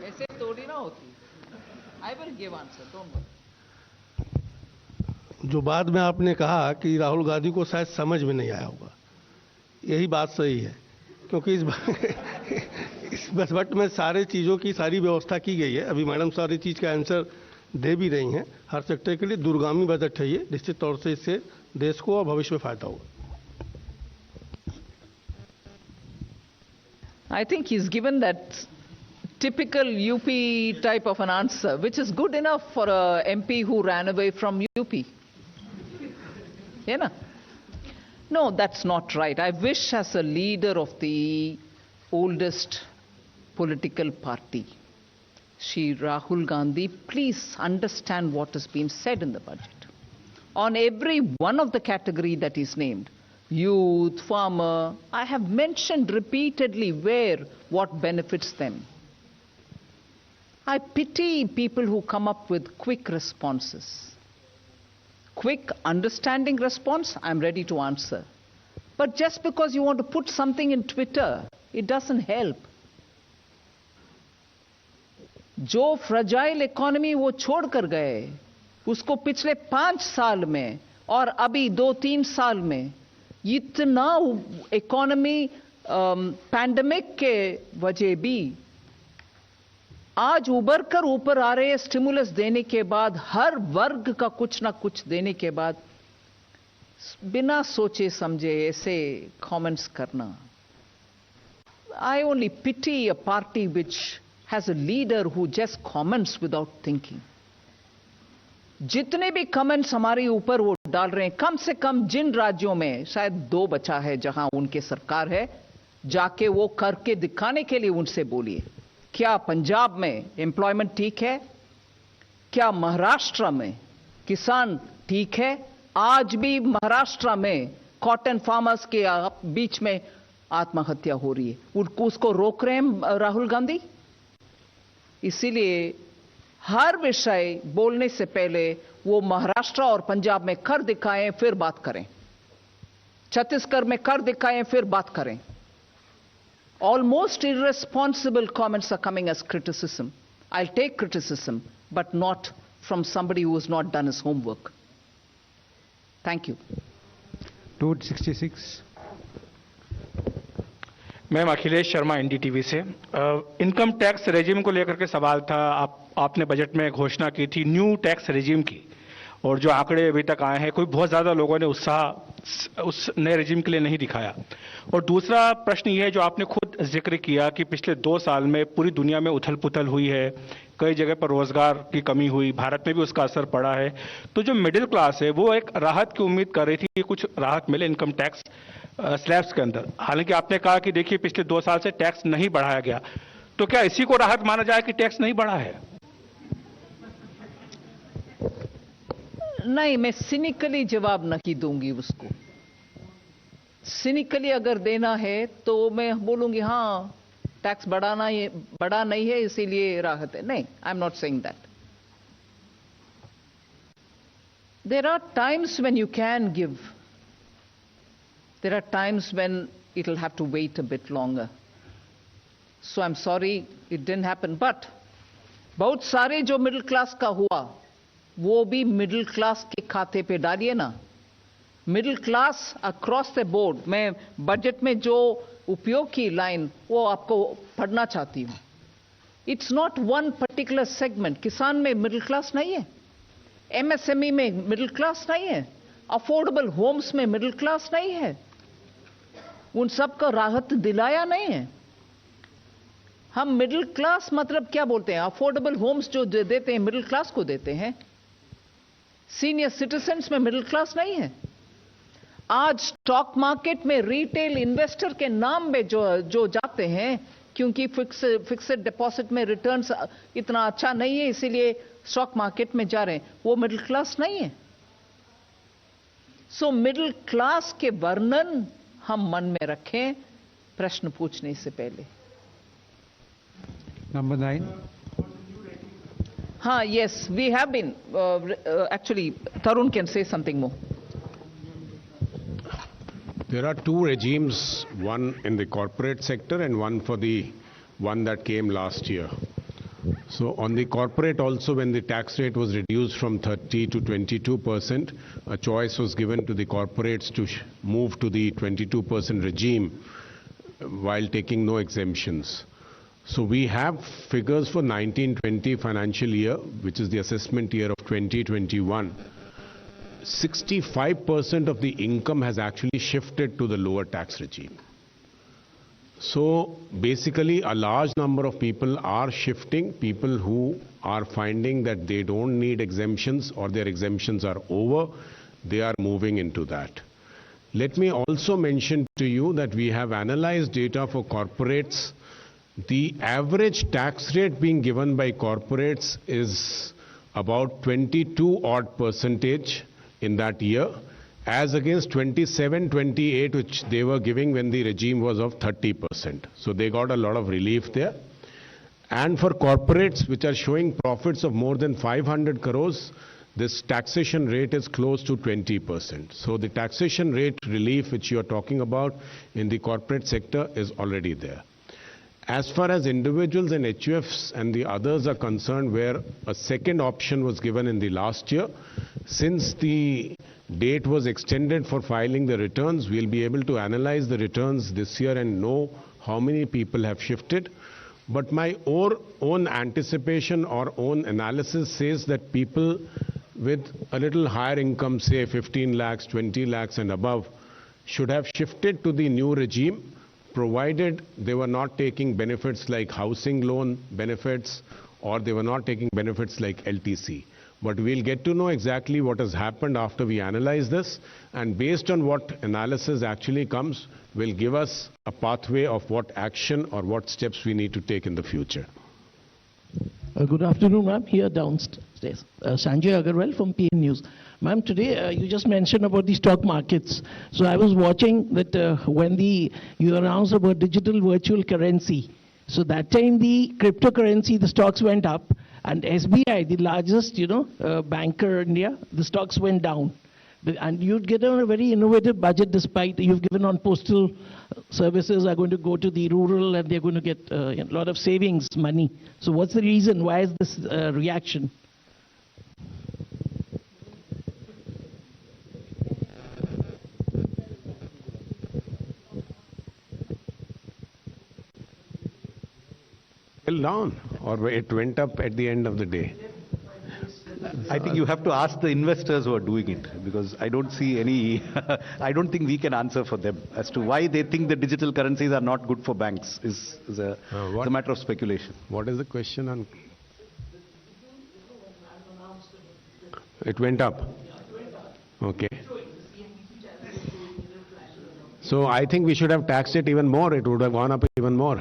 Speaker 4: ऐसे थोड़ी ना होती। I will give answer, don't worry.
Speaker 21: जो बाद में आपने कहा कि राहुल गांधी को शायद समझ में नहीं आया होगा, यही बात सही है, क्योंकि इस बजट में सारे चीज़ों की सारी व्यवस्था की गई है। अभी मैडम सारी चीज़ का आंसर दे भी रही हैं। हर सेक्टर के लिए दूरगामी बजट है ये, निश्चित तौर से इससे देश को और भविष्य में फायदा होगा।
Speaker 4: I think he's given that typical UP type of an answer, which is good enough for a MP who ran away from UP. Yeah, no, that's not right. I wish as a leader of the oldest political party, Shri Rahul Gandhi, please understand what has been said in the budget. On every one of the category that is named, youth, farmer, I have mentioned repeatedly what benefits them. I pity people who come up with quick responses. Quick, understanding response, I'm ready to answer. But just because you want to put something in Twitter, it doesn't help. जो fragile economy वो छोड़ कर गए, उसको पिछले 5 साल में और अभी 2-3 साल में इतना इकोनॉमी पैंडेमिक के वजह भी आज उबर कर ऊपर आ रहे, स्टिमुलस देने के बाद, हर वर्ग का कुछ ना कुछ देने के बाद, बिना सोचे समझे ऐसे कमेंट्स करना. I only pity a party which has a leader who just comments without thinking. जितने भी कमेंट्स हमारे ऊपर वो डाल रहे हैं, कम से कम जिन राज्यों में शायद 2 बचा है जहां उनके सरकार है, जाके वो करके दिखाने के लिए उनसे बोलिए. क्या पंजाब में एम्प्लॉयमेंट ठीक है? क्या महाराष्ट्र में किसान ठीक है? आज भी महाराष्ट्र में कॉटन फार्मर्स के बीच में आत्महत्या हो रही है, उसको रोक रहे हैं राहुल गांधी. इसीलिए हर विषय बोलने से पहले वो महाराष्ट्र और पंजाब में कर दिखाएं फिर बात करें, छत्तीसगढ़ में कर दिखाएं फिर बात करें. Almost irresponsible comments are coming as criticism. I'll take criticism, but not from somebody who has not done his homework. Thank you.
Speaker 2: 266.
Speaker 9: Ma'am Akhilesh Sharma NDTV से. इनकम टैक्स रेजिम को लेकर के सवाल था. आपने बजट में घोषणा की थी न्यू टैक्स रेजिम की, और जो आंकड़े अभी तक आए हैं, कोई बहुत ज़्यादा लोगों ने उत्साह उस नए रेजिम के लिए नहीं दिखाया. और दूसरा प्रश्न ये है, जो आपने खुद जिक्र किया कि पिछले 2 साल में पूरी दुनिया में उथल पुथल हुई है, कई जगह पर रोजगार की कमी हुई, भारत में भी उसका असर पड़ा है. तो जो मिडिल क्लास है वो एक राहत की उम्मीद कर रही थी कि कुछ राहत मिले इनकम टैक्स स्लैब्स के अंदर. हालांकि आपने कहा कि देखिए पिछले 2 साल से टैक्स नहीं बढ़ाया गया, तो क्या इसी को राहत माना जाए कि टैक्स नहीं बढ़ा है?
Speaker 4: नहीं, मैं सिनिकली जवाब नहीं दूंगी उसको. सिनिकली अगर देना है तो मैं बोलूंगी हाँ टैक्स बढ़ा नहीं है इसीलिए राहत है. नहीं, I am not saying that. There are times when you can give. There are times when it will have to wait a bit longer. So I'm sorry it didn't happen. But बहुत सारे जो middle class का हुआ वो भी middle class के खाते पे डालिए ना. Middle class across the board. मैं बजट में जो उपयोग की लाइन वो आपको पढ़ना चाहती हूँ. It's not one particular segment. किसान में मिडिल क्लास नहीं है, एमएसएमई में मिडिल क्लास नहीं है, अफोर्डेबल होम्स में मिडिल क्लास नहीं है. उन सब को राहत दिलाया नहीं है. हम मिडिल क्लास मतलब क्या बोलते हैं? अफोर्डेबल होम्स जो देते हैं मिडिल क्लास को देते हैं. सीनियर सिटीजन्स में मिडिल क्लास नहीं है. आज स्टॉक मार्केट में रिटेल इन्वेस्टर के नाम में जो जाते हैं, क्योंकि फिक्स्ड डिपॉजिट में रिटर्न्स इतना अच्छा नहीं है इसीलिए स्टॉक मार्केट में जा रहे हैं, वो मिडिल क्लास नहीं है. सो मिडिल क्लास के वर्णन हम मन में रखें प्रश्न पूछने से पहले.
Speaker 2: Number 9.
Speaker 4: हाँ, yes, we have been actually Tarun can say something more.
Speaker 8: There are two regimes, one in the corporate sector and one for the one that came last year. So on the corporate also, when the tax rate was reduced from 30 to 22%, a choice was given to the corporates to move to the 22% regime while taking no exemptions. So we have figures for 1920 financial year, which is the assessment year of 2021. 65% of the income has actually shifted to the lower tax regime. So basically a large number of people are shifting, people who are finding that they don't need exemptions or their exemptions are over, they are moving into that. Let me also mention to you that we have analyzed data for corporates. The average tax rate being given by corporates is about 22% in that year, as against 27, 28, which they were giving when the regime was of 30%. So they got a lot of relief there. And for corporates which are showing profits of more than 500 crores, this taxation rate is close to 20%. So the taxation rate relief which you are talking about in the corporate sector is already there. As far as individuals and HUFs and the others are concerned, where a second option was given in the last year, since the date was extended for filing the returns, we'll be able to analyze the returns this year and know how many people have shifted. But my own anticipation or own analysis says that people with a little higher income, say 15 lakhs, 20 lakhs and above, should have shifted to the new regime, provided they were not taking benefits like housing loan benefits or they were not taking benefits like LTC. But we'll get to know exactly what has happened after we analyze this, and based on what analysis actually comes, will give us a pathway of what action or what steps we need to take in the future.
Speaker 1: Good afternoon, ma'am. Here downstairs. Sanjay Agarwal from PM News. Ma'am, today you just mentioned about the stock markets. So I was watching that when you announced about digital virtual currency. So that time the cryptocurrency, the stocks went up, and SBI, the largest, banker in India, the stocks went down. And you'd get on a very innovative budget, despite you've given on postal services are going to go to the rural and they're going to get a lot of savings money. So what's the reason? Why is this reaction?
Speaker 8: Still down, or it went up at the end of the day?
Speaker 7: I think you have to ask the investors who are doing it, because I don't see any, I don't think we can answer for them as to why they think the digital currencies are not good for banks is a matter of speculation.
Speaker 8: What is the question on? It went up. Okay. So I think we should have taxed it even more. It would have gone up even more.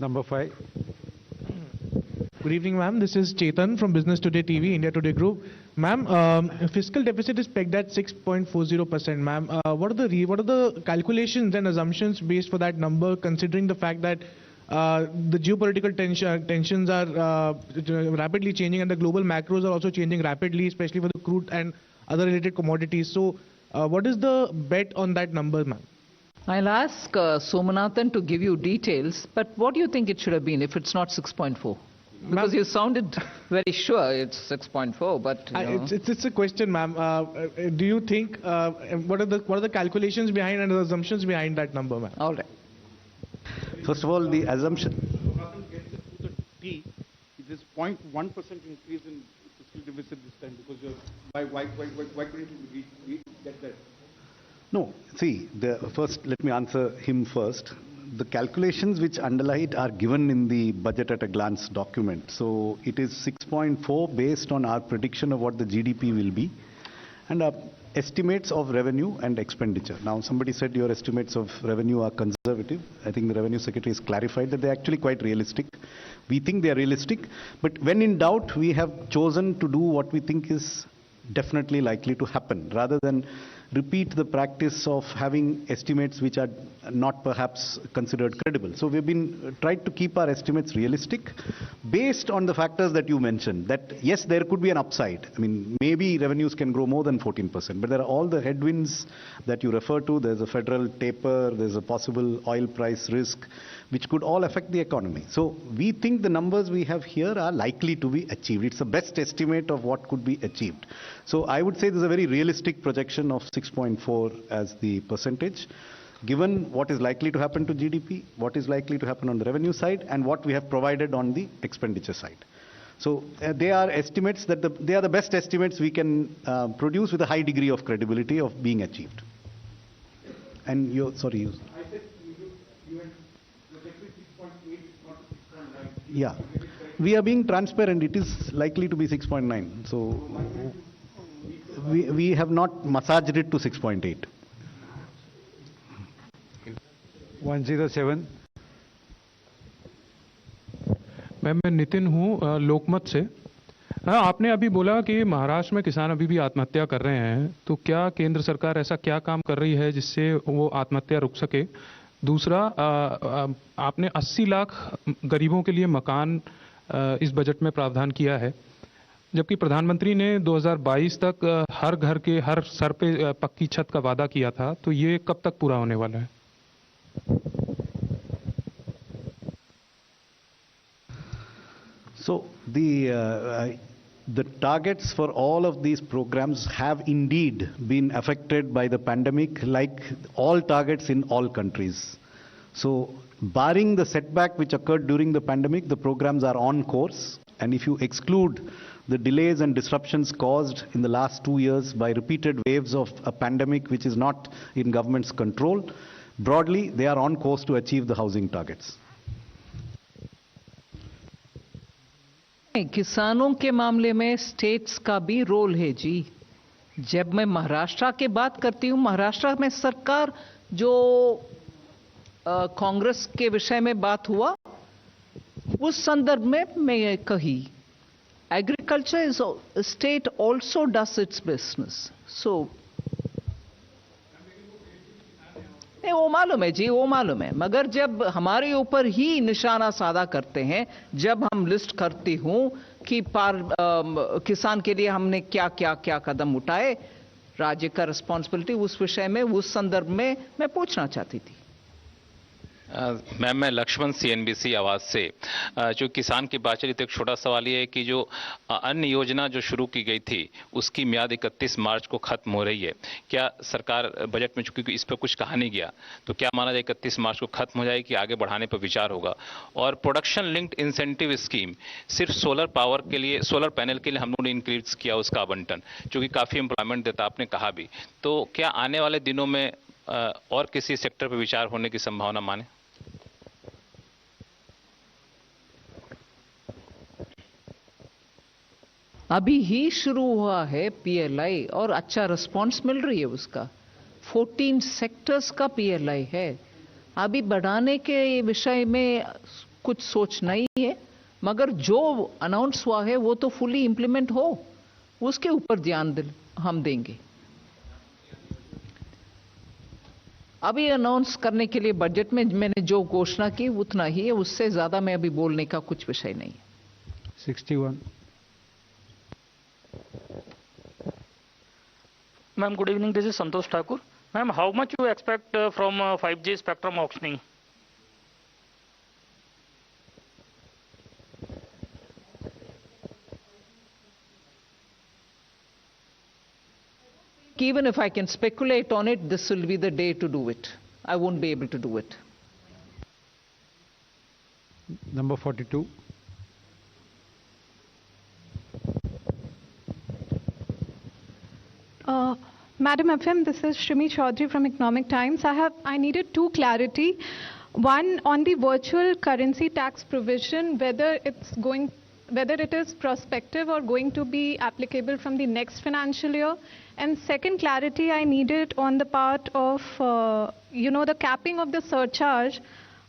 Speaker 2: Number 5.
Speaker 22: Good evening, ma'am. This is Chetan from Business Today TV, India Today Group. Ma'am, fiscal deficit is pegged at 6.40%. Ma'am, what are the calculations and assumptions based for that number, considering the fact that the geopolitical tensions are rapidly changing and the global macros are also changing rapidly, especially for the crude and other related commodities? So, what is the bet on that number, ma'am?
Speaker 4: I'll ask Somanathan to give you details, but what do you think it should have been if it's not 6.4? Because you sounded very sure it's 6.4, but
Speaker 22: it's a question, ma'am. Do you think what are the calculations behind and the assumptions behind that number, ma'am?
Speaker 4: All right.
Speaker 7: First of all, the assumption.
Speaker 23: It is 0.1% increase in fiscal deficit this time, because why couldn't we get that?
Speaker 7: No, see, first let me answer him first. The calculations which underlie it are given in the budget at a glance document. So it is 6.4 based on our prediction of what the GDP will be and our estimates of revenue and expenditure. Now somebody said your estimates of revenue are conservative. I think the Revenue Secretary has clarified that they're actually quite realistic. We think they are realistic, but when in doubt, we have chosen to do what we think is definitely likely to happen, rather than repeat the practice of having estimates which are not perhaps considered credible. So we've been tried to keep our estimates realistic based on the factors that you mentioned, that yes, there could be an upside. I mean, maybe revenues can grow more than 14%, but there are all the headwinds that you refer to. There's a federal taper, there's a possible oil price risk, which could all affect the economy. So we think the numbers we have here are likely to be achieved. It's the best estimate of what could be achieved. So I would say there's a very realistic projection of 6.4 as the percentage, given what is likely to happen to GDP, what is likely to happen on the revenue side, and what we have provided on the expenditure side. So they are estimates that they are the best estimates we can produce with a high degree of credibility of being achieved. And you, sorry, you.
Speaker 23: I said you had projected 6.8, not 6.9.
Speaker 7: Yeah, we are being transparent. It is likely to be 6.9. So we have not massaged it to 6.8.
Speaker 2: 107.
Speaker 3: मैं नितिन हूँ लोकमत से। हाँ, आपने अभी बोला कि महाराष्ट्र में किसान अभी भी आत्महत्या कर रहे हैं, तो क्या केंद्र सरकार ऐसा क्या काम कर रही है जिससे वो आत्महत्या रुक सके? दूसरा, आपने 80 लाख गरीबों के लिए मकान इस बजट में प्रावधान किया है, जबकि प्रधानमंत्री ने 2022 तक हर घर के हर सर पे पक्की छत का वादा किया था, तो ये कब तक पूरा होने वाला है?
Speaker 7: So the targets for all of these programs have indeed been affected by the pandemic, like all targets in all countries. So barring the setback which occurred during the pandemic, the programs are on course. And if you exclude the delays and disruptions caused in the last 2 years by repeated waves of a pandemic which is not in government's control, broadly, they are on course to achieve the housing targets.
Speaker 4: किसानों के मामले में states का भी role है जी। जब मैं महाराष्ट्र की बात करती हूँ, महाराष्ट्र में सरकार जो कांग्रेस के विषय में बात हुआ, उस संदर्भ में मैं कही, agriculture is state also does its business. So नहीं, वो मालूम है जी, वो मालूम है, मगर जब हमारे ऊपर ही निशाना साधा करते हैं, जब हम लिस्ट करती हूं कि किसान के लिए हमने क्या क्या क्या कदम उठाए, राज्य का रिस्पॉन्सिबिलिटी उस विषय में, उस संदर्भ में मैं पूछना चाहती थी।
Speaker 5: मैम, मैं लक्ष्मण CNBC आवाज से। जो किसान की बात चली, तो एक छोटा सवाल ये है कि जो अन्य योजना जो शुरू की गई थी उसकी मियाद 31 मार्च को खत्म हो रही है। क्या सरकार बजट में, चूंकि इस पर कुछ कहा नहीं गया, तो क्या माना जाए 31 मार्च को खत्म हो जाएगी कि आगे बढ़ाने पर विचार होगा? और प्रोडक्शन लिंक्ड इंसेंटिव स्कीम सिर्फ सोलर पावर के लिए, सोलर पैनल के लिए हम लोगों ने इंक्रीज किया उसका आवंटन, जो कि काफी एम्प्लॉयमेंट देता, आपने कहा भी, तो क्या आने वाले दिनों में और किसी सेक्टर पर विचार होने की संभावना माने?
Speaker 4: अभी ही शुरू हुआ है PLI और अच्छा रिस्पांस मिल रही है उसका। 14 सेक्टर्स का PLI है। अभी बढ़ाने के विषय में कुछ सोच नहीं है, मगर जो अनाउंस हुआ है वो तो फुली इंप्लीमेंट हो, उसके ऊपर ध्यान हम देंगे। अभी अनाउंस करने के लिए बजट में मैंने जो घोषणा की उतना ही है, उससे ज्यादा मैं अभी बोलने का कुछ विषय नहीं है।
Speaker 2: 61.
Speaker 6: Ma'am, good evening. This is Santosh Thakur. Ma'am, how much you expect from 5G spectrum auctioning?
Speaker 4: Even if I can speculate on it, this will be the day to do it. I won't be able to do it.
Speaker 2: Number 42.
Speaker 24: Madam FM, this is Shrimi Chaudhary from Economic Times. I needed two clarity. One, on the virtual currency tax provision, whether it is prospective or going to be applicable from the next financial year. And second clarity I needed on the part of, the capping of the surcharge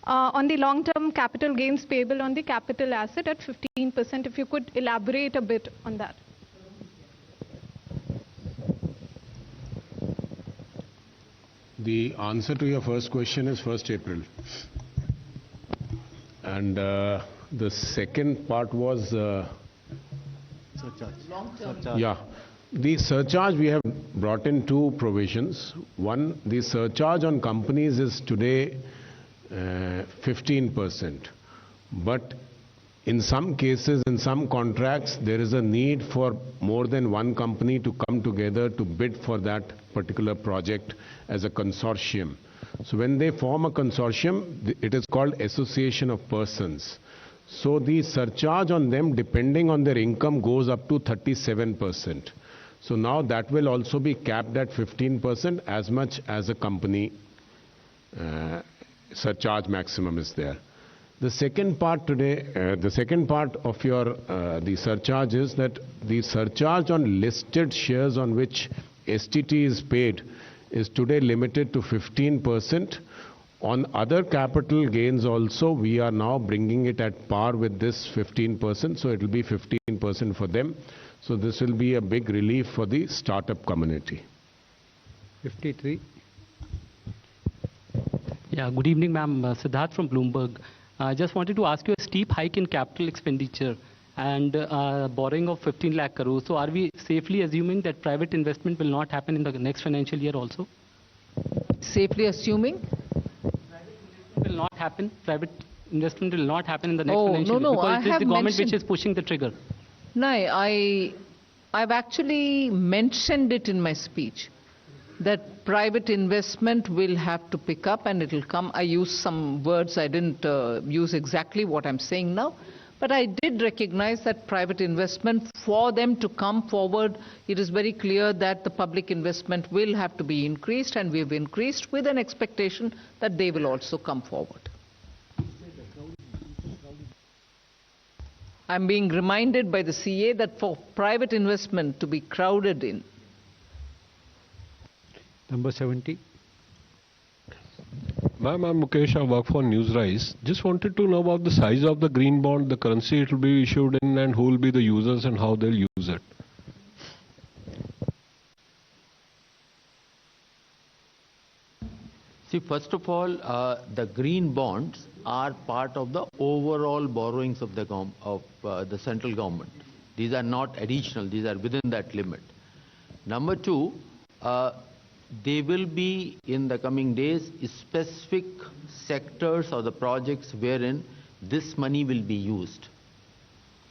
Speaker 24: on the long-term capital gains payable on the capital asset at 15%. If you could elaborate a bit on that.
Speaker 8: The answer to your first question is 1st April. And the second part was...
Speaker 15: Surcharge.
Speaker 8: Yeah. The surcharge, we have brought in two provisions. One, the surcharge on companies is today 15%. But in some cases, in some contracts, there is a need for more than one company to come together to bid for that particular project as a consortium. So when they form a consortium, it is called association of persons. So the surcharge on them, depending on their income, goes up to 37%. So now that will also be capped at 15% as much as a company surcharge maximum is there. The second part today, the second part of your the surcharge is that the surcharge on listed shares on which STT is paid is today limited to 15%. On other capital gains also, we are now bringing it at par with this 15%, so it will be 15% for them. So this will be a big relief for the startup community.
Speaker 10: 53.
Speaker 11: Yeah, good evening, ma'am. Siddharth from Bloomberg. I just wanted to ask you a steep hike in capital expenditure and borrowing of 15 lakh crores. So are we safely assuming that private investment will not happen in the next financial year also?
Speaker 4: Safely assuming?
Speaker 11: Will not happen. Private investment will not happen in the next financial year because it is the government which is pushing the trigger.
Speaker 4: No, I've actually mentioned it in my speech that private investment will have to pick up and it will come. I used some words, I didn't use exactly what I'm saying now, but I did recognize that private investment, for them to come forward, it is very clear that the public investment will have to be increased, and we've increased with an expectation that they will also come forward. I'm being reminded by the CA that for private investment to be crowded in.
Speaker 10: Number 70.
Speaker 12: Ma'am, I'm Mukesh. I work for Newsrise. Just wanted to know about the size of the green bond, the currency it will be issued in, and who will be the users and how they'll use it.
Speaker 13: See, first of all, the green bonds are part of the overall borrowings of the central government. These are not additional, these are within that limit. Number two, they will be in the coming days specific sectors or the projects wherein this money will be used.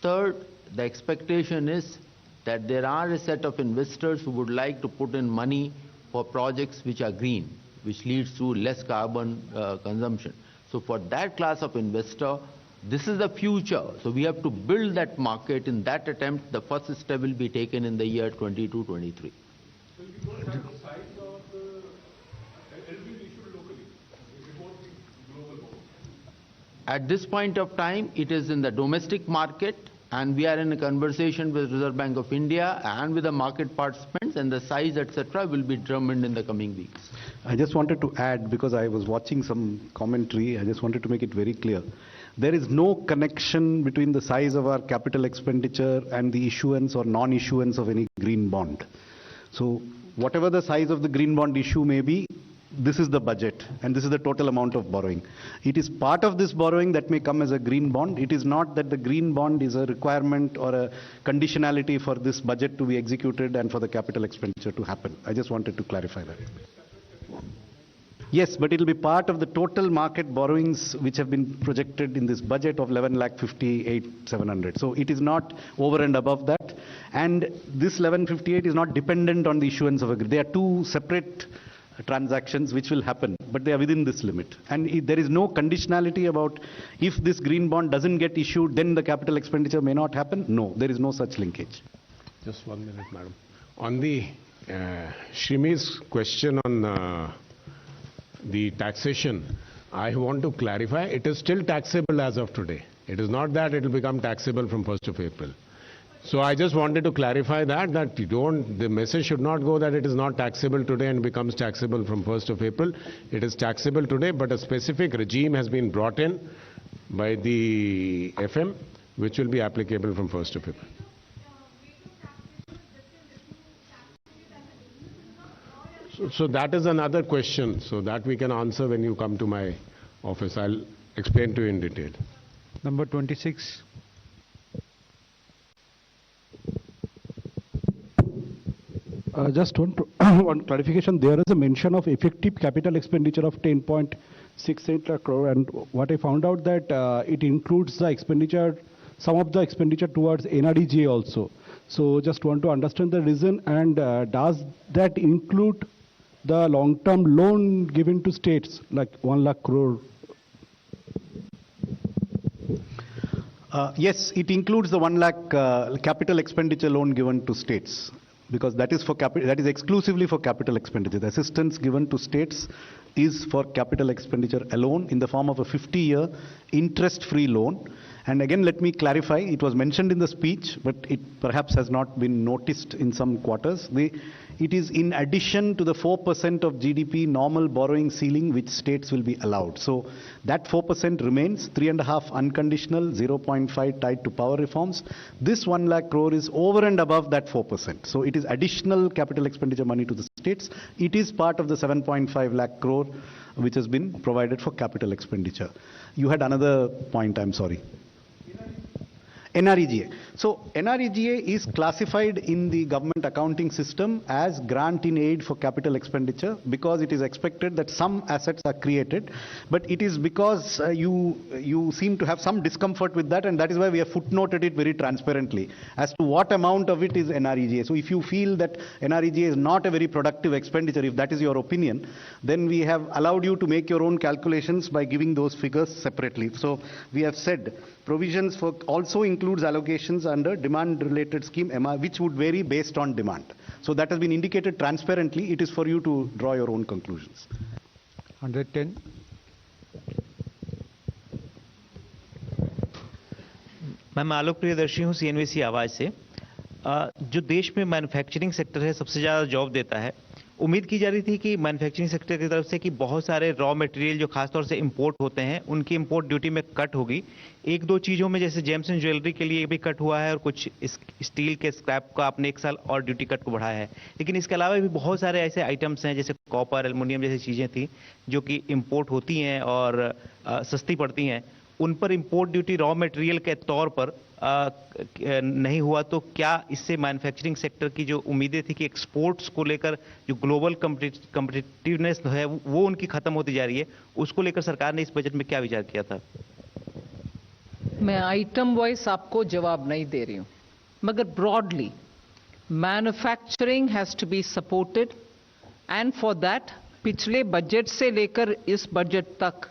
Speaker 13: Third, the expectation is that there are a set of investors who would like to put in money for projects which are green, which leads to less carbon consumption. So for that class of investor, this is the future. So we have to build that market. In that attempt, the first step will be taken in the year 22-23. At this point of time, it is in the domestic market, and we are in a conversation with Reserve Bank of India and with the market participants, and the size, etc., will be determined in the coming weeks.
Speaker 7: I just wanted to add, because I was watching some commentary, I just wanted to make it very clear. There is no connection between the size of our capital expenditure and the issuance or non-issuance of any green bond. So whatever the size of the green bond issue may be, this is the budget and this is the total amount of borrowing. It is part of this borrowing that may come as a green bond. It is not that the green bond is a requirement or a conditionality for this budget to be executed and for the capital expenditure to happen. I just wanted to clarify that. Yes, but it will be part of the total market borrowings which have been projected in this budget of 11,58,700. So it is not over and above that. And this 1158 is not dependent on the issuance of a green. They are two separate transactions which will happen, but they are within this limit. And there is no conditionality about if this green bond doesn't get issued, then the capital expenditure may not happen. No, there is no such linkage.
Speaker 8: Just 1 minute, madam. On the Shrimi's question on the taxation, I want to clarify, it is still taxable as of today. It is not that it will become taxable from 1st of April. So I just wanted to clarify that you don't, the message should not go that it is not taxable today and becomes taxable from 1st of April. It is taxable today, but a specific regime has been brought in by the FM, which will be applicable from 1st of April. So that is another question. So that we can answer when you come to my office. I'll explain to you in detail.
Speaker 10: Number 26.
Speaker 14: Just one clarification. There is a mention of effective capital expenditure of 10.68 lakh crore, and what I found out that it includes the expenditure, some of the expenditure towards NREGA also. So just want to understand the reason, and does that include the long-term loan given to states like 1 lakh crore?
Speaker 7: Yes, it includes the 1 lakh capital expenditure loan given to states, because that is for that is exclusively for capital expenditure. The assistance given to states is for capital expenditure alone in the form of a 50-year interest-free loan. And again, let me clarify, it was mentioned in the speech, but it perhaps has not been noticed in some quarters. It is in addition to the 4% of GDP normal borrowing ceiling which states will be allowed. So that 4% remains, 3.5 unconditional, 0.5 tied to power reforms. This 1 lakh crore is over and above that 4%. So it is additional capital expenditure money to the states. It is part of the 7.5 lakh crore which has been provided for capital expenditure. You had another point, I'm sorry. NREGA. So NREGA is classified in the government accounting system as grant in aid for capital expenditure because it is expected that some assets are created, but it is because you seem to have some discomfort with that, and that is why we have footnoted it very transparently as to what amount of it is NREGA. So if you feel that NREGA is not a very productive expenditure, if that is your opinion, then we have allowed you to make your own calculations by giving those figures separately. So we have said provisions for also includes allocations under demand-related scheme, which would vary based on demand. So that has been indicated transparently. It is for you to draw your own conclusions.
Speaker 10: 110.
Speaker 16: मैं आलोक प्रियदर्शी हूँ CNBC आवाज से। जो देश में manufacturing sector है सबसे ज़्यादा जॉब देता है, उम्मीद की जा रही थी कि मैन्युफैक्चरिंग सेक्टर की तरफ से कि बहुत सारे रॉ मटेरियल जो खासतौर से इंपोर्ट होते हैं उनकी इंपोर्ट ड्यूटी में कट होगी। एक दो चीज़ों में जैसे जेम्स एंड ज्वेलरी के लिए भी कट हुआ है और कुछ स्टील के स्क्रैप का आपने 1 साल और ड्यूटी कट को बढ़ाया है, लेकिन इसके अलावा भी बहुत सारे ऐसे आइटम्स हैं जैसे कॉपर, एल्युमिनियम जैसी चीज़ें थी जो कि इंपोर्ट होती हैं और सस्ती पड़ती हैं, उन पर इंपोर्ट ड्यूटी रॉ मटेरियल के तौर पर नहीं हुआ। तो क्या इससे मैन्युफैक्चरिंग सेक्टर की जो उम्मीदें थी कि एक्सपोर्ट्स को लेकर जो ग्लोबल कम्पिटिटिवनेस है वो उनकी खत्म होती जा रही है, उसको लेकर सरकार ने इस बजट में क्या विचार किया था?
Speaker 4: मैं आइटम वाइज आपको जवाब नहीं दे रही हूं, मगर broadly manufacturing has to be supported, and for that पिछले बजट से लेकर इस बजट तक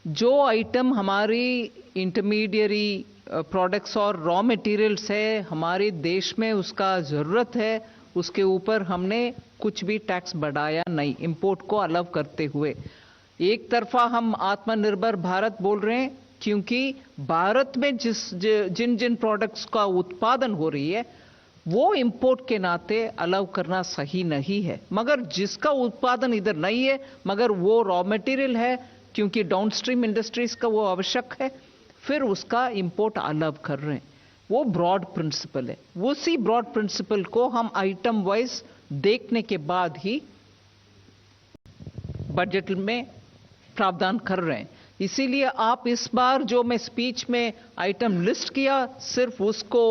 Speaker 4: जो आइटम हमारी इंटरमीडियरी प्रोडक्ट्स और रॉ मटेरियल्स है हमारे देश में उसका ज़रूरत है, उसके ऊपर हमने कुछ भी टैक्स बढ़ाया नहीं, इंपोर्ट को अलग करते हुए। एक तरफा हम आत्मनिर्भर भारत बोल रहे हैं क्योंकि भारत में जिन जिन प्रोडक्ट्स का उत्पादन हो रही है वो इंपोर्ट के नाते अलग करना सही नहीं है, मगर जिसका उत्पादन इधर नहीं है मगर वो रॉ मटेरियल है क्योंकि डाउनस्ट्रीम इंडस्ट्रीज का वो आवश्यक है, फिर उसका इंपोर्ट अलग कर रहे हैं। वो ब्रॉड प्रिंसिपल है, उसी ब्रॉड प्रिंसिपल को हम आइटम वाइज देखने के बाद ही बजट में प्रावधान कर रहे हैं। इसीलिए आप इस बार जो मैं स्पीच में आइटम लिस्ट किया सिर्फ उसको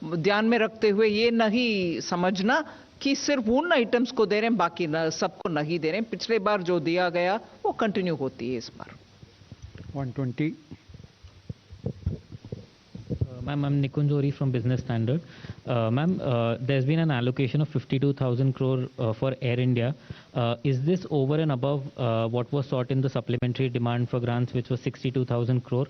Speaker 4: ध्यान में रखते हुए ये नहीं समझना कि सिर्फ उन आइटम्स को दे रहे हैं बाकी सबको नहीं दे रहे हैं। पिछले बार जो दिया गया वो कंटिन्यू होती है इस बार।
Speaker 10: 120.
Speaker 17: Ma'am, I'm Nikunjori from Business Standard. Ma'am, there's been an allocation of 52,000 crore for Air India. Is this over and above what was sought in the supplementary demand for grants, which was 62,000 crore?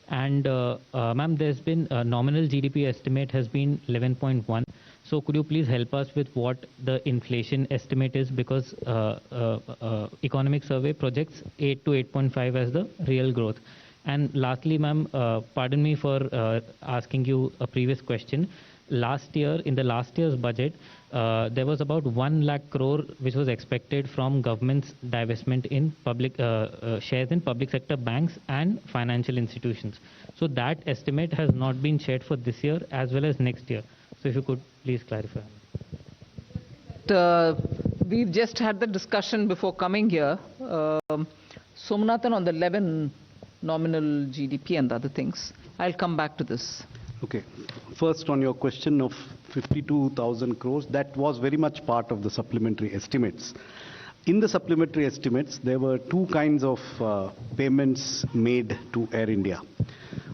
Speaker 17: And ma'am, there's been nominal GDP estimate has been 11.1. So could you please help us with what the inflation estimate is, because economic survey projects 8 to 8.5 as the real growth. And lastly, ma'am, pardon me for asking you a previous question. Last year, in the last year's budget, there was about 1 lakh crore which was expected from government's divestment in public shares in public sector banks and financial institutions. So that estimate has not been shared for this year as well as next year. So if you could please clarify.
Speaker 4: we've just had the discussion before coming here. Somnathan on the 11 nominal GDP and other things. I'll come back to this.
Speaker 7: Okay. First, on your question of 52,000 crores, that was very much part of the supplementary estimates. In the supplementary estimates, there were two kinds of payments made to Air India.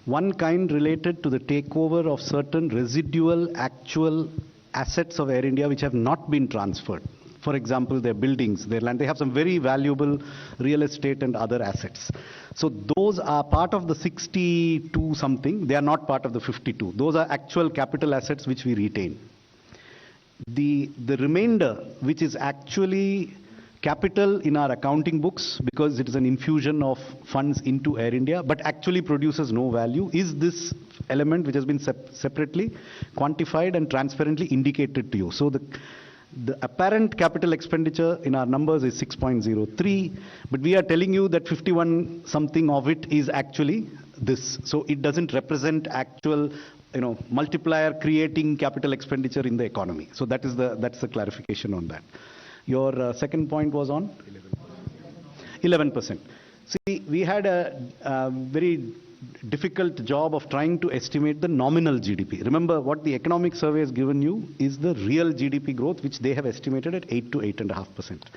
Speaker 7: One kind related to the takeover of certain residual actual assets of Air India which have not been transferred. For example, their buildings, their land, they have some very valuable real estate and other assets. So those are part of the 62 something, they are not part of the 52. Those are actual capital assets which we retain. The remainder, which is actually capital in our accounting books because it is an infusion of funds into Air India, but actually produces no value, is this element which has been separately quantified and transparently indicated to you. So the apparent capital expenditure in our numbers is 6.03, but we are telling you that 51 something of it is actually this. So it doesn't represent actual multiplier creating capital expenditure in the economy. So that's the clarification on that. Your second point was on 11%. See, we had a very difficult job of trying to estimate the nominal GDP. Remember, what the economic survey has given you is the real GDP growth, which they have estimated at 8 to 8.5%.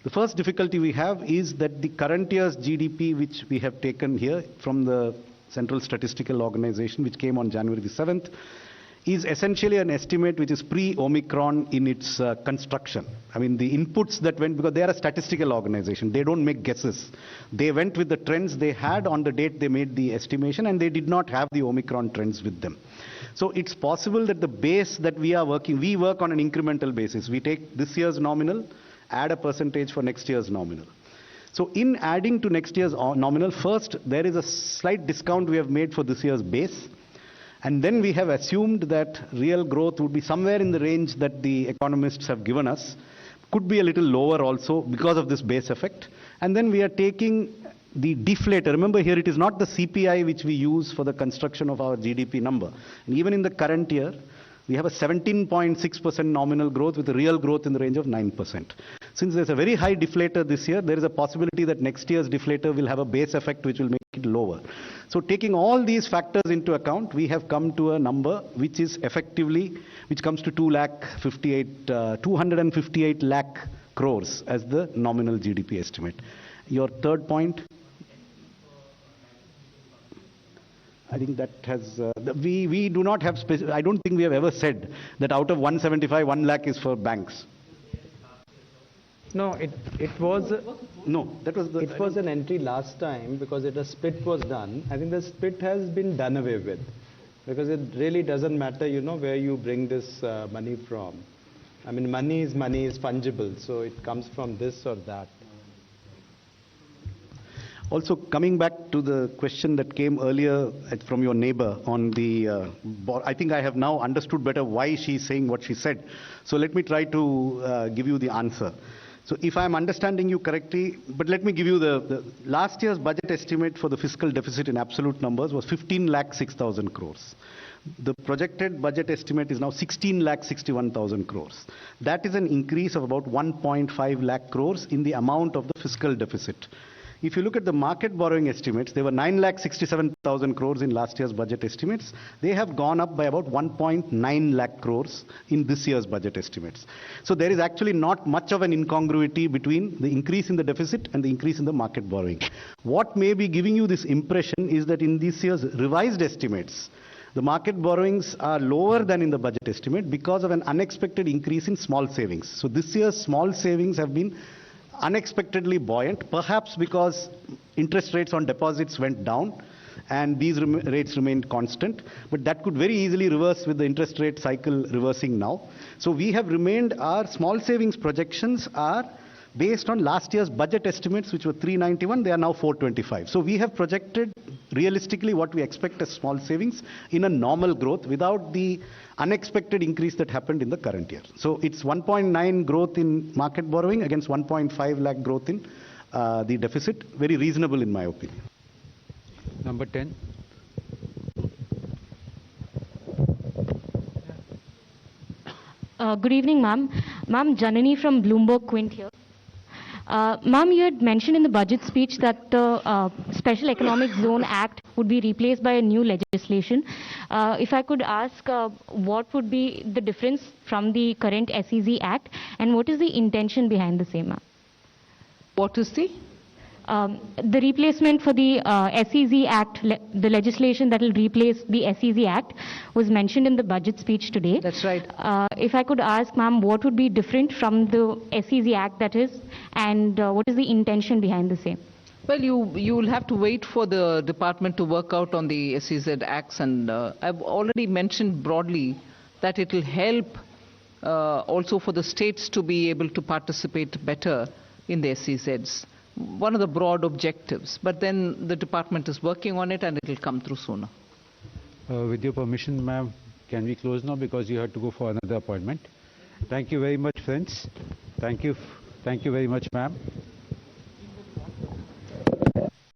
Speaker 7: The first difficulty we have is that the current year's GDP, which we have taken here from the Central Statistical Organization, which came on January the 7th, is essentially an estimate which is pre-Omicron in its construction. I mean, the inputs that went, because they are a statistical organization, they don't make guesses. They went with the trends they had on the date they made the estimation, and they did not have the Omicron trends with them. So it's possible that the base that we are working, we work on an incremental basis. We take this year's nominal, add a percentage for next year's nominal. So in adding to next year's nominal, first, there is a slight discount we have made for this year's base. And then we have assumed that real growth would be somewhere in the range that the economists have given us. Could be a little lower also because of this base effect. And then we are taking the deflator. Remember, here it is not the CPI which we use for the construction of our GDP number. And even in the current year, we have a 17.6% nominal growth with a real growth in the range of 9%. Since there's a very high deflator this year, there is a possibility that next year's deflator will have a base effect which will make it lower. So taking all these factors into account, we have come to a number which is effectively, which comes to 258 lakh crores as the nominal GDP estimate. Your third point? I think that has, we do not have, I don't think we have ever said that out of 175, 1 lakh is for banks.
Speaker 18: No, it was.
Speaker 7: No, that was the.
Speaker 18: It was an entry last time because a split was done. I think the split has been done away with because it really doesn't matter, where you bring this money from. I mean, money is fungible, so it comes from this or that.
Speaker 7: Also, coming back to the question that came earlier from your neighbor on the, I think I have now understood better why she's saying what she said. So let me try to give you the answer. So if I'm understanding you correctly, but let me give you the last year's budget estimate for the fiscal deficit in absolute numbers was 15,06,000 crores. The projected budget estimate is now 16,61,000 crores. That is an increase of about 1.5 lakh crores in the amount of the fiscal deficit. If you look at the market borrowing estimates, they were 9,67,000 crores in last year's budget estimates. They have gone up by about 1.9 lakh crores in this year's budget estimates. So there is actually not much of an incongruity between the increase in the deficit and the increase in the market borrowing. What may be giving you this impression is that in this year's revised estimates, the market borrowings are lower than in the budget estimate because of an unexpected increase in small savings. So this year's small savings have been unexpectedly buoyant, perhaps because interest rates on deposits went down and these rates remained constant, but that could very easily reverse with the interest rate cycle reversing now. So we have remained, our small savings projections are based on last year's budget estimates, which were 391, they are now 425. So we have projected realistically what we expect as small savings in a normal growth without the unexpected increase that happened in the current year. So it's 1.9 growth in market borrowing against 1.5 lakh growth in the deficit. Very reasonable in my opinion.
Speaker 10: Number 10.
Speaker 9: Good evening, ma'am. Ma'am, Janani from Bloomberg Quint here. Ma'am, you had mentioned in the budget speech that the Special Economic Zone Act would be replaced by a new legislation. If I could ask, what would be the difference from the current SEZ Act, and what is the intention behind the same, ma'am?
Speaker 4: What is
Speaker 9: the replacement for the SEZ Act, the legislation that will replace the SEZ Act was mentioned in the budget speech today.
Speaker 4: That's right.
Speaker 9: If I could ask, ma'am, what would be different from the SEZ Act that is, and what is the intention behind the same?
Speaker 4: Well, you will have to wait for the department to work out on the SEZ Acts, and I've already mentioned broadly that it will help also for the states to be able to participate better in the SEZs. One of the broad objectives, but then the department is working on it and it will come through sooner.
Speaker 2: With your permission, ma'am, can we close now because you have to go for another appointment? Thank you very much, friends. Thank you very much, ma'am.